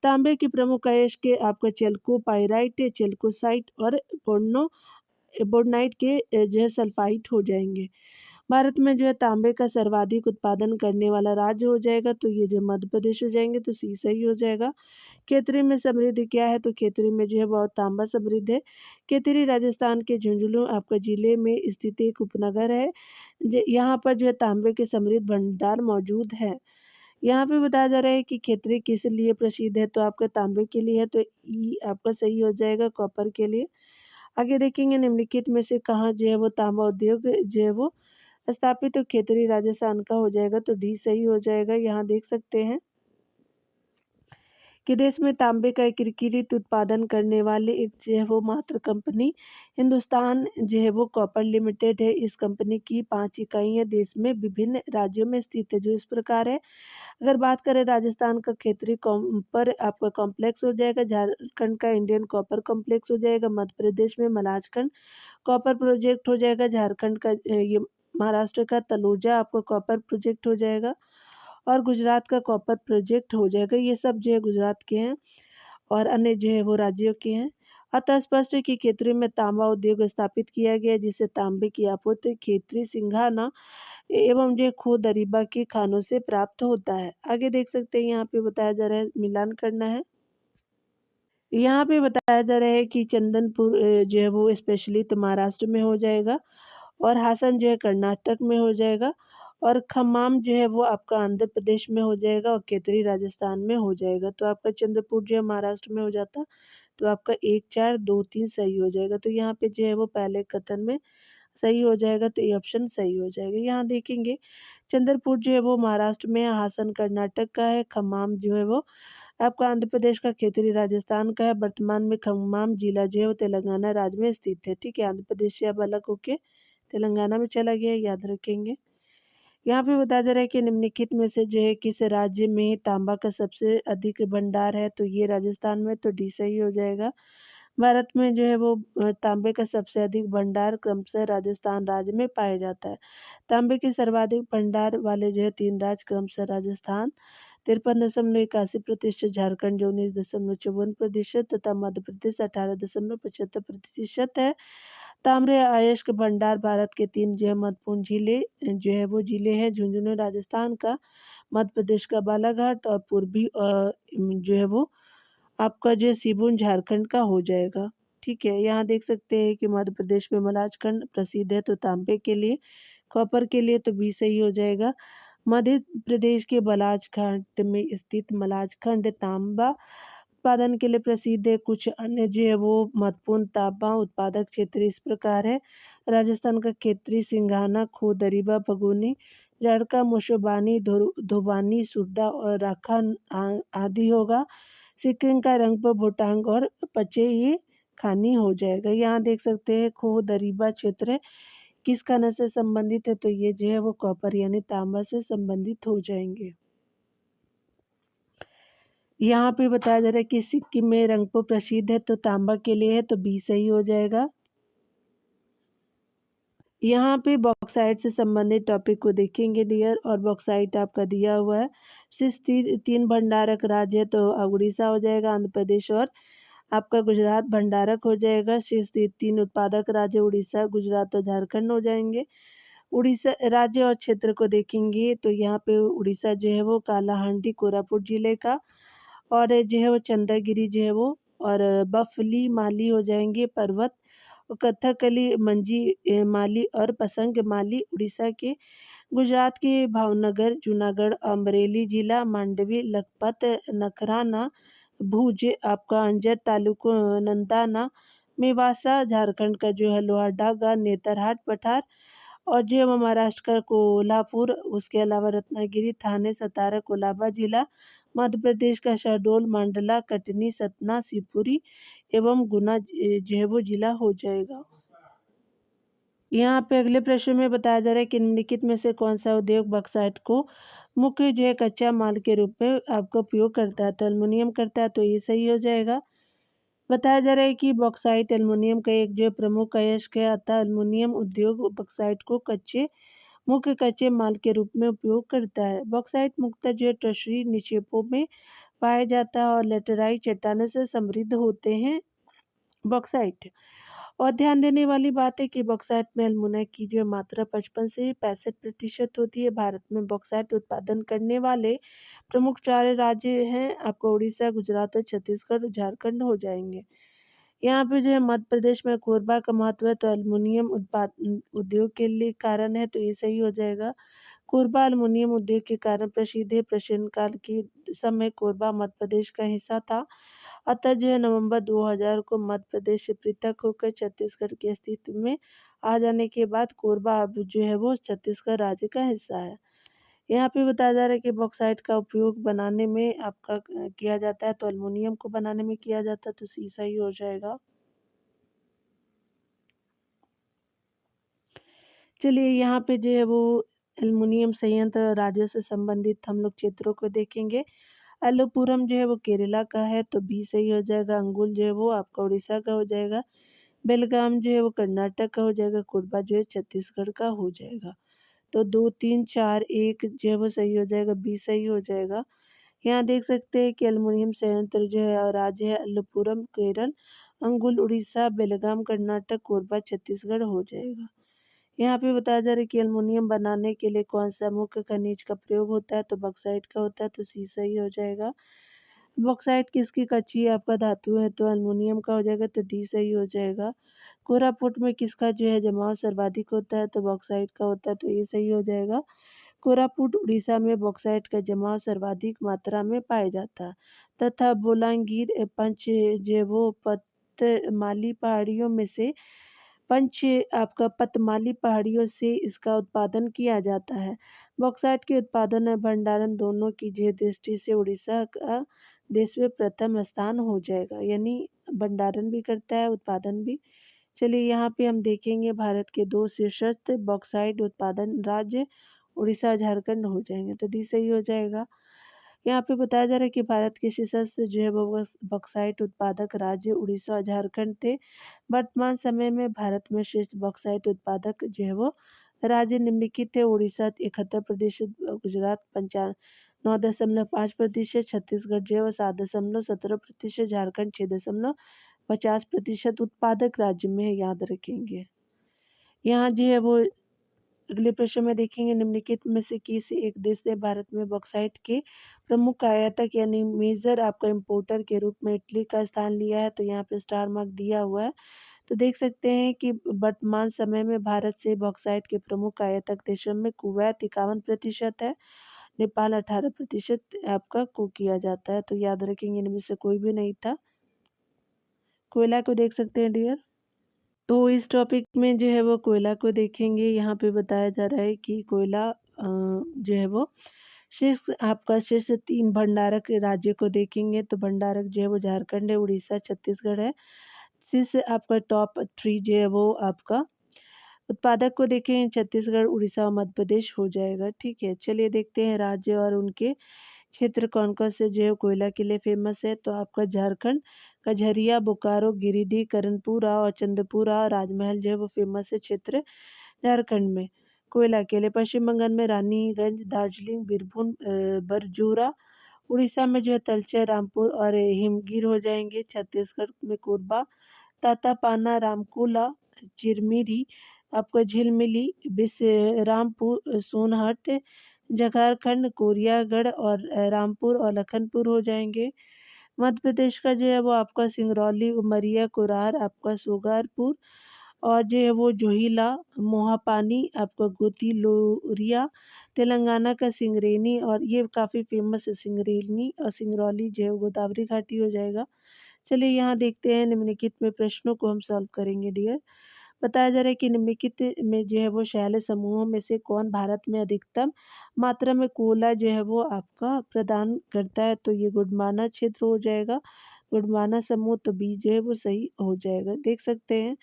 तांबे के प्रमुख अयस्क के आपका चेल्को पाइराइट, चेल्कोसाइट और बोर्डनाइट के जो है सल्फाइट हो जाएंगे। भारत में जो है तांबे का सर्वाधिक उत्पादन करने वाला राज्य हो जाएगा, तो ये जो मध्य प्रदेश हो जाएंगे, तो सी सही हो जाएगा। खेतरी में समृद्धि क्या है, तो खेतरी में जो है बहुत तांबा समृद्ध है। खेतरी राजस्थान के झुंझुनू आपका जिले में स्थित एक उपनगर है। यहाँ पर जो है तांबे के समृद्ध भंडार मौजूद है। यहाँ पे बताया जा रहा है कि खेतरी किस लिए प्रसिद्ध है, तो आपका तांबे के लिए है, तो ई आपका सही हो जाएगा, कॉपर के लिए। आगे देखेंगे निम्नलिखित में से कहाँ जो है वो तांबा उद्योग जो है वो स्थापित, तो खेतरी राजस्थान का हो जाएगा, तो डी सही हो जाएगा। यहाँ देख सकते हैं कि देश में तांबे का एकीकृत उत्पादन करने वाली एक जो है वो मात्र कंपनी हिंदुस्तान जो है वो कॉपर लिमिटेड है। इस कंपनी की 5 इकाइयाँ देश में विभिन्न राज्यों में स्थित है, जो इस प्रकार है। अगर बात करें राजस्थान का खेतरी कॉपर आपका कॉम्प्लेक्स हो जाएगा, झारखंड का इंडियन कॉपर कॉम्प्लेक्स हो जाएगा, मध्य प्रदेश में मलाजखंड कॉपर प्रोजेक्ट हो जाएगा, झारखंड का ये महाराष्ट्र का तलोजा आपका कॉपर प्रोजेक्ट हो जाएगा, और गुजरात का कॉपर प्रोजेक्ट हो जाएगा। ये सब जो है गुजरात के हैं और अन्य जो है वो राज्यों के हैं। अतः स्पष्ट है कि खेतरी में तांबा उद्योग स्थापित किया गया, जिससे तांबे की आपूर्ति खेतरी, सिंघाना एवं जो खो दरीबा की खानों से प्राप्त होता है। आगे देख सकते हैं, यहाँ पे बताया जा रहा है, मिलान करना है। यहाँ पे बताया जा रहा है कि चंदनपुर जो है वो स्पेशली तो महाराष्ट्र में हो जाएगा, और हासन जो है कर्नाटक में हो जाएगा, और खम्माम जो है वो आपका आंध्र प्रदेश में हो जाएगा, और केतरी राजस्थान में हो जाएगा। तो आपका चंद्रपुर जो है महाराष्ट्र में हो जाता, तो आपका 1, 4, 2, 3 सही हो जाएगा। तो यहाँ पे जो है वो पहले कथन में सही हो जाएगा, तो ये ऑप्शन सही हो जाएगा। यहाँ देखेंगे चंद्रपुर जो है वो महाराष्ट्र में है, हासन कर्नाटक का है, खम्माम जो है वो आपका आंध्र प्रदेश का, खेतरी राजस्थान का है। वर्तमान में खम्माम जिला जो है वो तेलंगाना राज्य में स्थित है, ठीक है। आंध्र प्रदेश से अब अलग होके तेलंगाना में चला गया, याद रखेंगे। यहाँ पे बताया जा रहा है कि निम्नलिखित में से जो है किस राज्य में तांबा का सबसे अधिक भंडार है, तो ये राजस्थान में, तो डी सही हो जाएगा। भारत में जो है वो तांबे का सबसे अधिक भंडार क्रमशः राजस्थान राज्य में पाया जाता है। तांबे के सर्वाधिक भंडार वाले जो है 3 राज्य क्रमशः राजस्थान 53.81%, झारखंड जो 19.54% तथा मध्य प्रदेश 18.75% है। ताम्र अयस्क भंडार भारत के 3 जो है महत्वपूर्ण जो है वो जिले हैं, झुंझुनू राजस्थान का, मध्य प्रदेश का बालाघाट, और पूर्वी जो है वो आपका जो है सिबुन झारखंड का हो जाएगा। ठीक है, यहाँ देख सकते हैं कि मध्य प्रदेश में मलाजखंड प्रसिद्ध है, तो तांबे के लिए, कॉपर के लिए तो बी सही हो जाएगा। मध्य प्रदेश के बलाचखंड में स्थित मलाजखंड तांबा उत्पादन के लिए प्रसिद्ध है। कुछ अन्य जो है वो महत्वपूर्ण तांबा उत्पादक क्षेत्र इस प्रकार है। राजस्थान का खेतरी, सिंघाना, खो, दरीबा, भगोनी, झारखा, मोशोबानी, धोबानी, सुरदा और राखा आदि होगा। सिक्किम का रंगपुर, भोटांग और पचे ये खानी हो जाएगा। यहाँ देख सकते हैं खो दरीबा क्षेत्र किस खाना से संबंधित है, तो ये जो है वो कॉपर यानी तांबा से संबंधित हो जाएंगे। यहाँ पे बताया जा रहा है कि सिक्किम में रंगपो प्रसिद्ध है, तो तांबा के लिए है, तो बी सही हो जाएगा। यहाँ पे बॉक्साइट से संबंधित टॉपिक को देखेंगे डियर, और बॉक्साइट आपका दिया हुआ है। शीर्ष तीन भंडारक राज्य है, तो उड़ीसा हो जाएगा, आंध्र प्रदेश और आपका गुजरात भंडारक हो जाएगा। शीर्ष तीन उत्पादक राज्य उड़ीसा, गुजरात और झारखंड हो जाएंगे। उड़ीसा राज्य और क्षेत्र को देखेंगे तो यहाँ पे उड़ीसा जो है वो कालाहांडी कोरापुट जिले का, और जो है वो चंद्रगिरी जो है वो, और बफली माली हो जाएंगे पर्वत, और कथकली मंजी माली और पसंग माली उड़ीसा के। गुजरात के भावनगर, जूनागढ़, अमरेली जिला, मांडवी, लखपत, नखराना, भुज, आपका अंजर तालुको, नंदाना, मेवासा, झारखंड का जो है लोहारडागा, नेतरहाट, पठार, और जो है महाराष्ट्र का कोल्हापुर, उसके अलावा रत्नागिरी, थाने, सतारा, कोलाबा जिला, मध्य प्रदेश का शहडोल, मंडला, कटनी, सतना, शिवपुरी एवं गुना जो है वो जिला हो जाएगा। यहाँ पे अगले प्रश्न में बताया जा रहा है कि निम्नलिखित में से कौन सा उद्योग बॉक्साइट को मुख्य जो है कच्चा माल के रूप में आपका उपयोग करता है, तो एल्युमिनियम करता है, तो ये सही हो जाएगा। बताया जा रहा है कि बॉक्साइट एल्युमिनियम का एक जो है प्रमुख अयस्क है, अतः एल्युमिनियम उद्योग बॉक्साइट को मुख्य कच्चे माल के रूप में उपयोग करता है। बॉक्साइट मुख्यतः जो है टर्शरी निक्षेपों में पाया जाता है और लेटेराइट चट्टानों से समृद्ध होते हैं बॉक्साइट। और ध्यान देने वाली बात है कि बॉक्साइट में एल्युमिना की जो मात्रा 55 से 65% होती है। भारत में बॉक्साइट उत्पादन करने वाले प्रमुख 4 राज्य हैं, आपको उड़ीसा, गुजरात और छत्तीसगढ़, झारखंड हो जाएंगे। यहाँ पे जो है मध्य प्रदेश में कोरबा का महत्व है, तो एल्युमिनियम उत्पाद उद्योग के लिए कारण है, तो ये सही हो जाएगा। कोरबा एल्युमिनियम उद्योग के कारण प्रसिद्ध है। प्राचीन काल के समय कोरबा मध्य प्रदेश का हिस्सा था, अतः जो है नवंबर 2000 को मध्य प्रदेश से पृथक होकर छत्तीसगढ़ के अस्तित्व में आ जाने के बाद कोरबा अब जो है वो छत्तीसगढ़ राज्य का हिस्सा है। यहाँ पे बताया जा रहा है कि बॉक्साइट का उपयोग बनाने में आपका किया जाता है, तो एल्युमिनियम को बनाने में किया जाता है, तो सी सही हो जाएगा। चलिए यहाँ पे जो है वो एल्युमिनियम संयंत्र राज्यों से संबंधित हम लोग क्षेत्रों को देखेंगे। अल्लोपुरम जो है वो केरला का है, तो बी सही हो जाएगा। अंगुल जो है वो आपका उड़ीसा का हो जाएगा। बेलगाम जो है वो कर्नाटक का हो जाएगा। कोरबा जो है छत्तीसगढ़ का हो जाएगा। तो 2, 3, 4, 1 जो है वो सही हो जाएगा, बी सही हो जाएगा। यहाँ देख सकते हैं कि एल्युमिनियम संयंत्र जो है राज्य है अल्लोपुरम केरल, अंगुल उड़ीसा, बेलगाम कर्नाटक, कोरबा छत्तीसगढ़ हो जाएगा। यहाँ पे बताया जा रहा है कि एल्युमिनियम बनाने के लिए कौन सा मुख्य खनिज का प्रयोग होता है, तो बॉक्साइट का होता है, तो सी सही हो जाएगा। बॉक्साइट किसकी कच्ची आपका धातु है, तो एल्युमिनियम का हो जाएगा, तो डी सही हो जाएगा। कोरापुट में किसका जो है जमाव सर्वाधिक होता है, तो बॉक्साइट का होता है, तो ये सही हो जाएगा। कोरापुट उड़ीसा में बॉक्साइट का जमाव सर्वाधिक मात्रा में पाया जाता है, तथा बोलांगीर पंचजेवो पतमाली पहाड़ियों में से पंच आपका पतमाली पहाड़ियों से इसका उत्पादन किया जाता है। बॉक्साइट के उत्पादन और भंडारण दोनों की जो दृष्टि से उड़ीसा का देश में प्रथम स्थान हो जाएगा, यानी भंडारण भी करता है, उत्पादन भी। चलिए यहाँ पे हम देखेंगे भारत के 2 शीर्षस्थ बॉक्साइट उत्पादन राज्य उड़ीसा और झारखंड हो जाएंगे, तो डी सही हो जाएगा। यहाँ पे बताया जा रहा है कि भारत के शीर्षस्थ जो है वो बॉक्साइट उत्पादक राज्य उड़ीसा और झारखंड थे। वर्तमान समय में भारत में शीर्ष बॉक्साइट उत्पादक जो है वो राज्य निम्नलिखित है। उड़ीसा 71%, गुजरात 9.5%, छत्तीसगढ़ जो है वो 7.17%, झारखंड 6.50% उत्पादक राज्य में है, याद रखेंगे। यहाँ जो है वो अगले प्रश्न में देखेंगे निम्नलिखित में से किस एक देश ने भारत में बॉक्साइट के प्रमुख आयातक यानी मेजर आपका इम्पोर्टर के रूप में इटली का स्थान लिया है। तो यहाँ पे स्टार मार्क दिया हुआ है। तो देख सकते हैं कि वर्तमान समय में भारत से बॉक्साइट के प्रमुख आयातक देशों में कुवैत 51% है, नेपाल 18% आपका को किया जाता है। तो याद रखेंगे इनमें से कोई भी नहीं था। कोयला को देख सकते हैं डियर। तो इस टॉपिक में जो है वो कोयला को देखेंगे। यहाँ पे बताया जा रहा है कि कोयला जो है वो शीर्ष 3 भंडारक राज्य को देखेंगे। तो भंडारक जो है वो झारखंड है, उड़ीसा, छत्तीसगढ़ है। शीर्ष आपका टॉप 3 जो है वो आपका उत्पादक को देखें, छत्तीसगढ़, उड़ीसा और मध्य प्रदेश हो जाएगा। ठीक है, चलिए देखते हैं राज्य और उनके क्षेत्र कौन कौन से जो है कोयला के लिए फेमस है। तो आपका झारखंड कझरिया, बोकारो, गिरिडीह, करनपुरा और चंद्रपुरा राजमहल जो है वो फेमस है क्षेत्र झारखंड में कोयला के लिए। पश्चिम बंगाल में रानीगंज, दार्जिलिंग, बीरभूम, बरजूरा। उड़ीसा में जो है तलचर, रामपुर और हिमगिर हो जाएंगे। छत्तीसगढ़ में कोरबा, तातापाना, रामकोला, चिरमिरी, आपका झिलमिली, रामपुर, सोनहट। झारखंड कोरियागढ़ और रामपुर और लखनपुर हो जाएंगे। मध्य प्रदेश का जो है वो आपका सिंगरौली, उमरिया, कुरार, आपका सोगारपुर और जो है वो जोहिला, मोहापानी, आपका गोती लोरिया। तेलंगाना का सिंगरेनी और ये काफ़ी फेमस है सिंगरेनी और सिंगरौली जो है वो गोदावरी घाटी हो जाएगा। चलिए यहाँ देखते हैं निम्नलिखित में प्रश्नों को हम सॉल्व करेंगे डियर। बताया जा रहा है कि निम्नलिखित में जो है वो शैल समूहों में से कौन भारत में अधिकतम मात्रा में कोयला जो है वो आपका प्रदान करता है। तो ये गुडमाना क्षेत्र हो जाएगा, गुडमाना समूह। तो बी जो है वो सही हो जाएगा। देख सकते हैं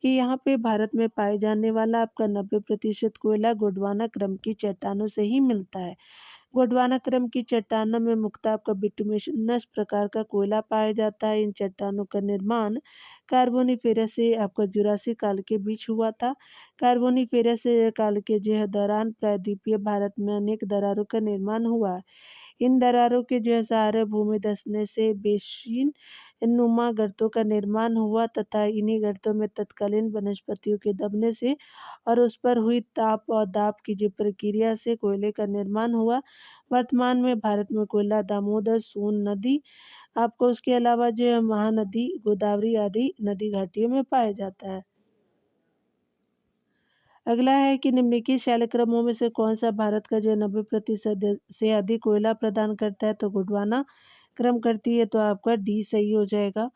कि यहाँ पे भारत में पाए जाने वाला आपका 90% कोयला गोंडवाना क्रम की चट्टानों से ही मिलता है। गोंडवाना क्रम की चट्टानों में मुख्यतः आपका बिटुमिनस प्रकार का कोयला पाया जाता है। इन चट्टानों का निर्माण कार्बोनिफेरस से आपका जुरासिक काल के बीच हुआ था। कार्बोनिफेरस काल के जो है दौरान प्रायद्वीपीय भारत में अनेक दरारों का निर्माण हुआ। इन दरारों के जो है सहारे भूमि धंसने से बेसिन नुमा गर्तों का निर्माण हुआ तथा इन्हीं गर्तों में तत्कालीन वनस्पतियों के दबने से और उस पर हुई ताप और दाब की जो प्रक्रिया से कोयले का निर्माण हुआ। वर्तमान में भारत में कोयला दामोदर, सोन नदी, आपको उसके अलावा जो है महानदी, गोदावरी आदि नदी घाटियों में पाया जाता है। अगला है कि निम्नलिखित शैलक्रमों में से कौन सा भारत का जो 90% से अधिक कोयला प्रदान करता है। तो गोंडवाना क्रम करती है। तो आपका डी सही हो जाएगा।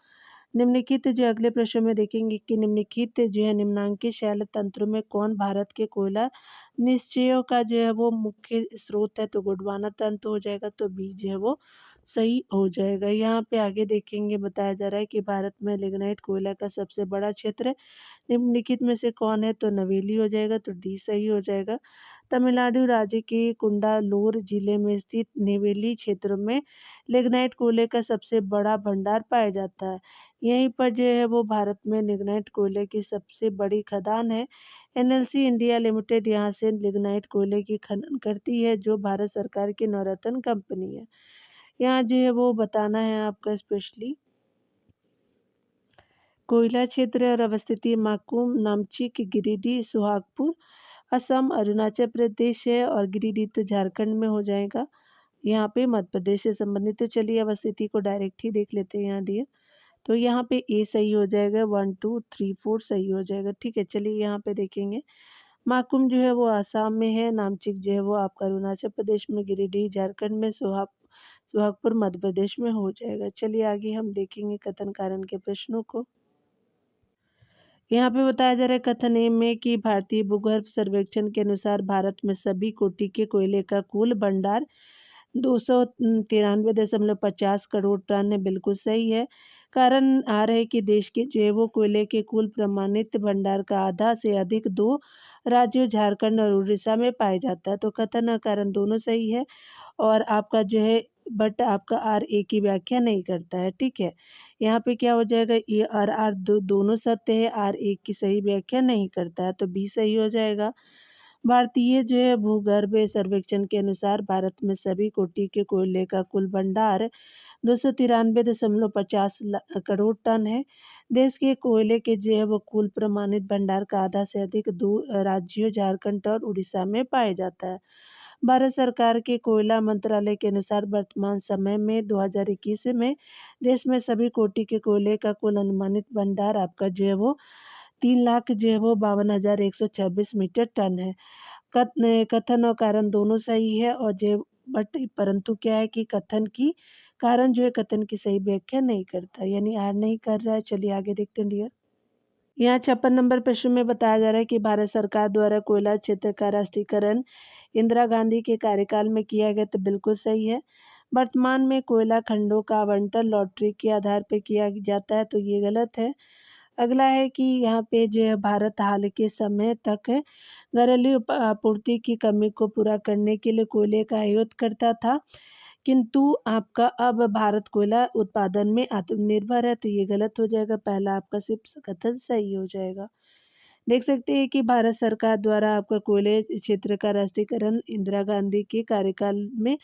निम्नलिखित जो अगले प्रश्न में देखेंगे कि निम्नलिखित जो है निम्नांकित शैल तंत्र में कौन भारत के कोयला निश्चयों का जो है वो मुख्य स्रोत है। तो गोंडवाना तंत्र हो जाएगा। तो बी जो है वो सही हो जाएगा। यहाँ पे आगे देखेंगे बताया जा रहा है कि भारत में लिग्नाइट कोयला का सबसे बड़ा क्षेत्र निम्नलिखित में से कौन है। तो नवेली हो जाएगा। तो डी सही हो जाएगा। तमिलनाडु राज्य के कुंडालोर जिले में स्थित नेवेली क्षेत्र में लिग्नाइट कोयले का सबसे बड़ा भंडार पाया जाता है। यहीं पर जो है वो भारत में लिग्नाइट कोयले की सबसे बड़ी खदान है। एनएलसी इंडिया लिमिटेड यहाँ से लिग्नाइट कोयले की खनन करती है जो भारत सरकार की नवरत्न कंपनी है। यहाँ जो है वो बताना है आपका स्पेशली कोयला क्षेत्र और अवस्थिति माकुम, नामचिक, गिरिडीह, सुहागपुर असम, अरुणाचल प्रदेश है और गिरिडीह तो झारखंड में हो जाएगा। यहाँ पे मध्य प्रदेश से संबंधित। तो चलिए अवस्थिति को डायरेक्ट ही देख लेते हैं यहाँ दिए। तो यहाँ पे ए सही हो जाएगा, 1 2 3 4 सही हो जाएगा। ठीक है, चलिए यहाँ पे देखेंगे माकुम जो है वो आसाम में है, नामचिक जो है वो आपका अरुणाचल प्रदेश में, गिरिडीह झारखंड में, सुहागपुर मध्य प्रदेश में हो जाएगा। चलिए आगे हम देखेंगे कथन कारण के प्रश्नों को। यहाँ पे बताया जा रहा है कथन ए में कि भारतीय भूगर्भ सर्वेक्षण के अनुसार भारत में सभी कोटि के कोयले का कुल भंडार 293.50 करोड़ टन है। बिल्कुल सही है। कारण आ रहा है कि देश के जो है वो कोयले के कुल प्रमाणित भंडार का आधा से अधिक दो राज्यों झारखंड और उड़ीसा में पाया जाता है। तो कथन और कारण दोनों सही है और आपका जो है बट आपका आर ए की व्याख्या नहीं करता है। ठीक है, यहाँ पे क्या हो जाएगा, ए और आर दोनों सत्य है, आर एक की सही व्याख्या नहीं करता है। तो बी सही हो जाएगा। भारतीय जो है भूगर्भ सर्वेक्षण के अनुसार भारत में सभी कोटि के कोयले का कुल भंडार 293.50 करोड़ टन है। देश के कोयले के जो है वो कुल प्रमाणित भंडार का आधा से अधिक दो राज्यों झारखंड और उड़ीसा में पाया जाता है। भारत सरकार के कोयला मंत्रालय के अनुसार वर्तमान समय में 2021 में देश में सभी कोटि के कोयले का कुल अनुमानित भंडार आपका जो है वो 3 लाख जो है वो 52,126 मीटर टन है। कथन और कारण दोनों सही है और जो बट परंतु क्या है कि कथन की कारण जो है कथन की सही व्याख्या नहीं करता, यानी आर नहीं कर रहा है। चलिए आगे देखते हैं डियर। यहाँ 56 नंबर प्रश्न में बताया जा रहा है कि भारत सरकार द्वारा कोयला क्षेत्र का राष्ट्रीयकरण इंदिरा गांधी के कार्यकाल में किया गया, तो बिल्कुल सही है। वर्तमान में कोयला खंडों का आवंटन लॉटरी के आधार पर किया जाता है, तो ये गलत है। अगला है कि यहाँ पे जो है भारत हाल के समय तक घरेलू आपूर्ति की कमी को पूरा करने के लिए कोयले का आयात करता था, किंतु आपका अब भारत कोयला उत्पादन में आत्मनिर्भर है, तो ये गलत हो जाएगा। पहला आपका सिर्फ कथन सही हो जाएगा। देख सकते हैं कि भारत सरकार द्वारा आपका कोयले क्षेत्र का राष्ट्रीयकरण इंदिरा गांधी के कार्यकाल में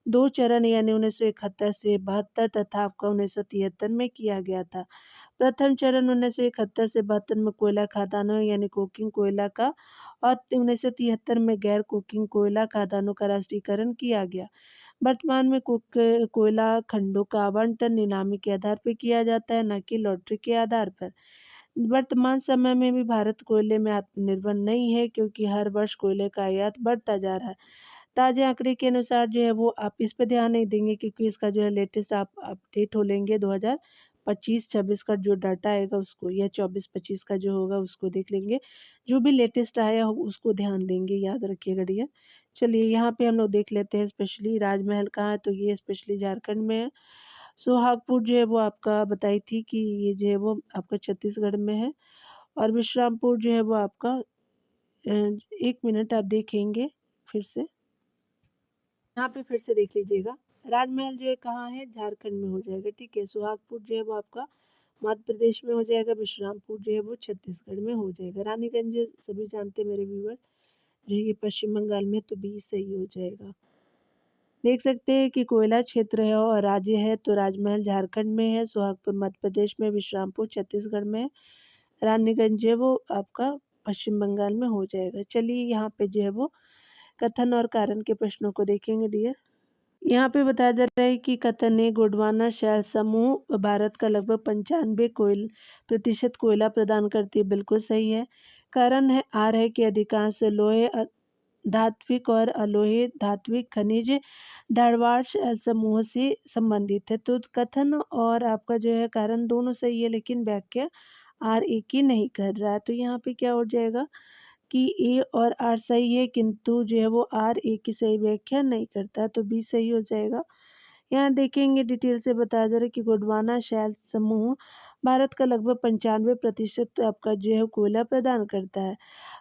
2 चरण यानी 1971 से 72 तथा आपका 1973 में किया गया था। प्रथम चरण 1971 से 72 में कोयला खदानों यानी कोकिंग कोयला का और 1973 में गैर कोकिंग कोयला खदानों का राष्ट्रीयकरण किया गया। वर्तमान में कोयला खंडों का आवंटन नीलामी के आधार पर किया जाता है, न कि लॉटरी के आधार पर। वर्तमान समय में भी भारत कोयले में आत्मनिर्भर नहीं है, क्योंकि हर वर्ष कोयले का आयात बढ़ता जा रहा है। ताजे आंकड़े के अनुसार जो है वो आप इस पे ध्यान नहीं देंगे, क्योंकि इसका जो है लेटेस्ट आप अपडेट हो लेंगे 2025-26 का जो डाटा आएगा उसको, या 24-25 का जो होगा उसको देख लेंगे। जो भी लेटेस्ट आया हो उसको ध्यान देंगे, याद रखिएगा डियर। चलिए यहाँ पे हम लोग देख लेते हैं स्पेशली राजमहल कहाँ है, तो ये स्पेशली झारखंड में है। सुहागपुर जो है वो आपका बताई थी कि ये जो है वो आपका छत्तीसगढ़ में है। और विश्रामपुर जो है वो आपका 1 मिनट आप देखेंगे फिर से, यहाँ पे फिर से देख लीजिएगा। राजमहल जो है कहाँ है, झारखंड में हो जाएगा, ठीक है। सुहागपुर जो है वो आपका मध्य प्रदेश में हो जाएगा। विश्रामपुर जो है वो छत्तीसगढ़ में हो जाएगा। रानीगंज सभी जानते हैं मेरे व्यूअर, जो ये पश्चिम बंगाल में, तो बी सही हो जाएगा। देख सकते हैं कि कोयला क्षेत्र है और राज्य है, तो राजमहल झारखंड में है, सुहागपुर मध्य प्रदेश में, विश्रामपुर छत्तीसगढ़ में, रानीगंज है वो आपका पश्चिम बंगाल में हो जाएगा। चलिए यहाँ पे जो है वो कथन और कारण के प्रश्नों को देखेंगे डियर। यहाँ पे बताया जा रहा है कि कथन है गोंडवाना शैल समूह भारत का लगभग 95% कोयला प्रदान करती है, बिल्कुल सही है। कारण है आर है कि अधिकांश लोहे धात्विक और अलोहे धात्विक खनिज धारवाड़ शैल समूह से संबंधित है, तो कथन और आपका जो है कारण दोनों सही है, लेकिन व्याख्या आर एक ही नहीं कर रहा है। तो यहाँ पे क्या हो जाएगा कि ए और आर सही है, किंतु जो है वो आर ए की सही व्याख्या नहीं करता, तो बी सही हो जाएगा। यहाँ देखेंगे डिटेल से बताया जा रहा है कि गोंडवाना शैल समूह भारत का लगभग 95% आपका जो है कोयला प्रदान करता है।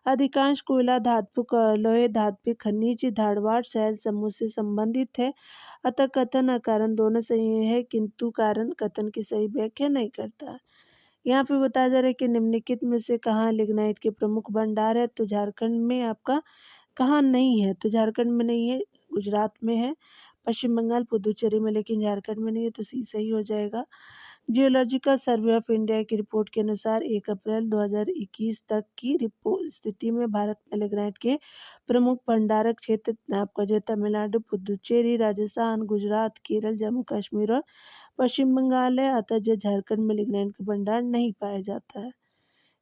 अधिकांश कोयला धात्विक और लोहे धात्विक खनिज धारवाड़ शैल समूह से संबंधित है, अतः कथन और कारण दोनों सही है, किंतु कारण कथन की सही व्याख्या नहीं करता है। यहाँ पे बताया जा रहा है कि निम्नलिखित में से कहाँ लिग्नाइट के प्रमुख भंडार है, तो झारखंड में आपका कहाँ नहीं है, तो झारखंड में नहीं है, गुजरात में है, पश्चिम बंगाल पुदुचेरी में, लेकिन झारखंड में नहीं है, तो सी सही हो जाएगा। जियोलॉजिकल सर्वे ऑफ इंडिया की रिपोर्ट के अनुसार 1 अप्रैल 2021 तक की रिपोर्ट स्थिति में भारत में लिग्नाइट के प्रमुख भंडारक क्षेत्र आपका जो तमिलनाडु, पुदुचेरी, राजस्थान, गुजरात, केरल, जम्मू कश्मीर और पश्चिम बंगाल है, अतः जो झारखंड में लिग्नाइट का भंडार नहीं पाया जाता है।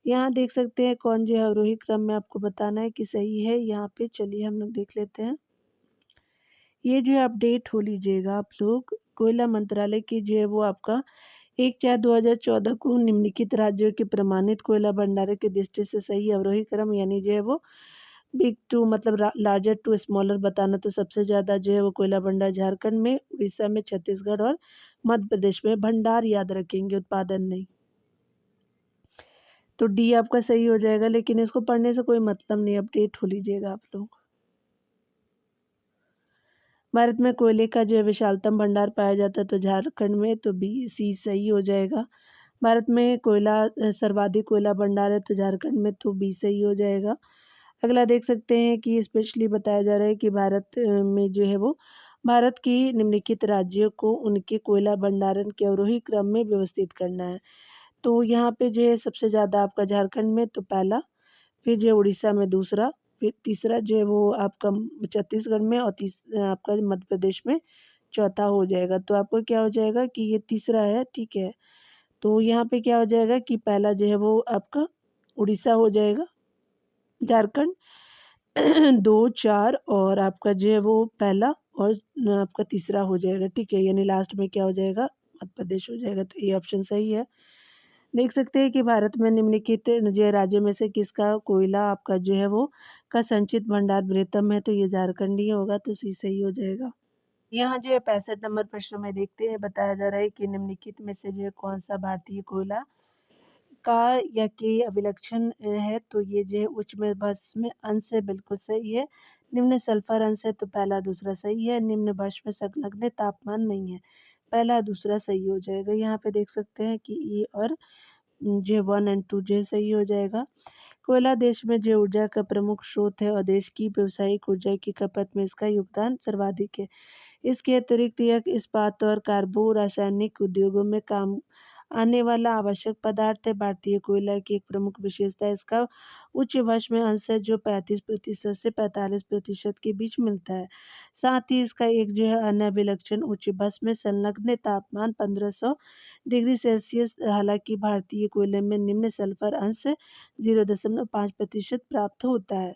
यहाँ देख सकते हैं कौन जो है अवरोही क्रम में आपको बताना है कि सही है। यहाँ पे चलिए हम लोग देख लेते हैं। ये जो है अपडेट हो लीजिएगा आप लोग। कोयला मंत्रालय की जो है वो आपका 1/4/2014 को निम्नलिखित राज्यों के प्रमाणित कोयला भंडारों की दृष्टि से सही अवरोही क्रम, यानी जो है वो बिग टू मतलब लार्जर टू स्मॉलर बताना, तो सबसे ज़्यादा जो है वो कोयला भंडार झारखंड में, उड़ीसा में, छत्तीसगढ़ और मध्य प्रदेश में। भंडार याद रखेंगे, उत्पादन नहीं। तो डी आपका सही हो जाएगा, लेकिन इसको पढ़ने से कोई मतलब नहीं, अपडेट हो लीजिएगा आप लोग। भारत में कोयले का जो है विशालतम भंडार पाया जाता है, तो झारखंड में, तो बी सी सही हो जाएगा। भारत में कोयला सर्वाधिक कोयला भंडार है, तो झारखंड में, तो बी सही हो जाएगा। अगला देख सकते हैं कि स्पेशली बताया जा रहा है कि भारत में जो है वो भारत की निम्नलिखित राज्यों को उनके कोयला भंडारण के अवरोही क्रम में व्यवस्थित करना है। तो यहाँ पे जो है सबसे ज़्यादा आपका झारखंड में तो पहला, फिर जो है उड़ीसा में दूसरा, फिर तीसरा जो है वो आपका छत्तीसगढ़ में और आपका मध्य प्रदेश में चौथा हो जाएगा। तो आपको क्या हो जाएगा कि ये तीसरा है, ठीक है। तो यहाँ पे क्या हो जाएगा कि पहला जो है वो आपका उड़ीसा हो जाएगा, झारखंड 2, 4 और आपका जो है वो पहला और आपका तीसरा हो जाएगा, ठीक है। यानी लास्ट में क्या हो जाएगा, मध्य प्रदेश हो जाएगा। तो ये ऑप्शन सही है। देख सकते हैं कि भारत में निम्नलिखित जो है राज्यों में से किसका कोयला आपका जो है वो का संचित भंडार बृहत्तम है, तो ये झारखंड ही होगा, तो सी सही हो जाएगा। यहाँ जो है 65 नंबर प्रश्न में देखते हैं, बताया जा रहा है कि निम्नलिखित में से जो है कौन सा भारतीय कोयला का या के अभिलक्षण है, तो ये जो है उच्च में भस्म अंश है, बिल्कुल सही है। निम्न सल्फर अंश है, तो पहला दूसरा सही है। निम्न भस्म संलग्न तापमान नहीं है, पहला दूसरा सही हो जाएगा। यहाँ पे देख सकते हैं कि ई और जो 1 एंड 2 जो है सही हो जाएगा। कोयला देश में जैव ऊर्जा का प्रमुख स्रोत है और देश की व्यावसायिक ऊर्जा की खपत में इसका योगदान सर्वाधिक है। इसके अतिरिक्त यह इस्पात और कार्बो रासायनिक उद्योगों में काम आने वाला आवश्यक पदार्थ है। भारतीय कोयला की एक प्रमुख विशेषता इसका उच्च भस्म अंश है, जो 35% से 45% के बीच मिलता है। साथ ही इसका एक जो है अन्य विलक्षण उच्च भस्म संलग्न तापमान 1500 डिग्री सेल्सियस। हालांकि भारतीय कोयले में निम्न सल्फर अंश 0.5% प्राप्त होता है।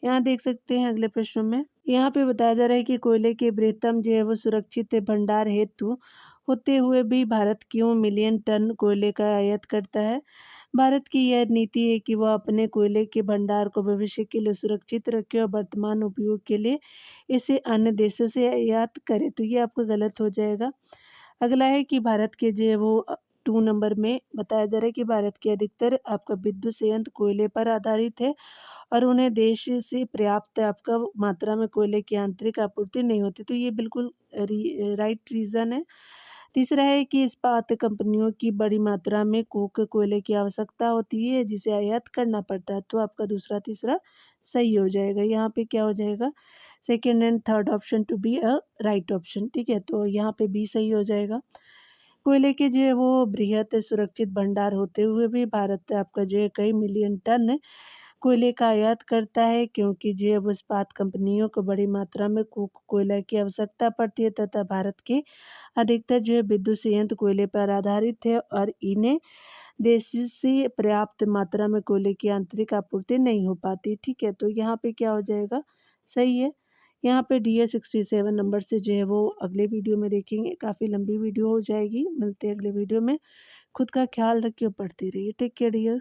यहाँ देख सकते हैं अगले प्रश्न में, यहाँ पे बताया जा रहा है कि कोयले के बृहत्तम जो है वो सुरक्षित भंडार हेतु होते हुए भी भारत क्यों मिलियन टन कोयले का आयात करता है। भारत की यह नीति है कि वह अपने कोयले के भंडार को भविष्य के लिए सुरक्षित रखे और वर्तमान उपयोग के लिए इसे अन्य देशों से आयात करे, तो ये आपका गलत हो जाएगा। अगला है कि भारत के जो है वो 2 नंबर में बताया जा रहा है कि भारत के अधिकतर आपका विद्युत संयंत्र कोयले पर आधारित है और उन्हें देश से पर्याप्त आपका मात्रा में कोयले की आंतरिक आपूर्ति नहीं होती, तो ये बिल्कुल राइट रीज़न है। तीसरा है कि इस्पात कंपनियों की बड़ी मात्रा में कोक कोयले की आवश्यकता होती है, जिसे आयात करना पड़ता है, तो आपका दूसरा तीसरा सही हो जाएगा। यहाँ पे क्या हो जाएगा, second and third option to be a right option, ठीक है। तो यहाँ पे बी सही हो जाएगा। कोयले के जो है वो बृहत सुरक्षित भंडार होते हुए भी भारत आपका जो है कई मिलियन टन कोयले का आयात करता है, क्योंकि जो है वो इस्पात कंपनियों को बड़ी मात्रा में कोयला की आवश्यकता पड़ती है तथा भारत के अधिकतर जो है विद्युत संयंत्र कोयले पर आधारित है और इन्हें देश से पर्याप्त मात्रा में कोयले की आंतरिक आपूर्ति नहीं हो पाती, ठीक है। तो यहाँ पे क्या हो जाएगा, सही है। यहाँ पे DS67 नंबर से जो है वो अगले वीडियो में देखेंगे, काफ़ी लंबी वीडियो हो जाएगी। मिलते हैं अगले वीडियो में। खुद का ख्याल रखिए और पढ़ते रहिए। Take care dear.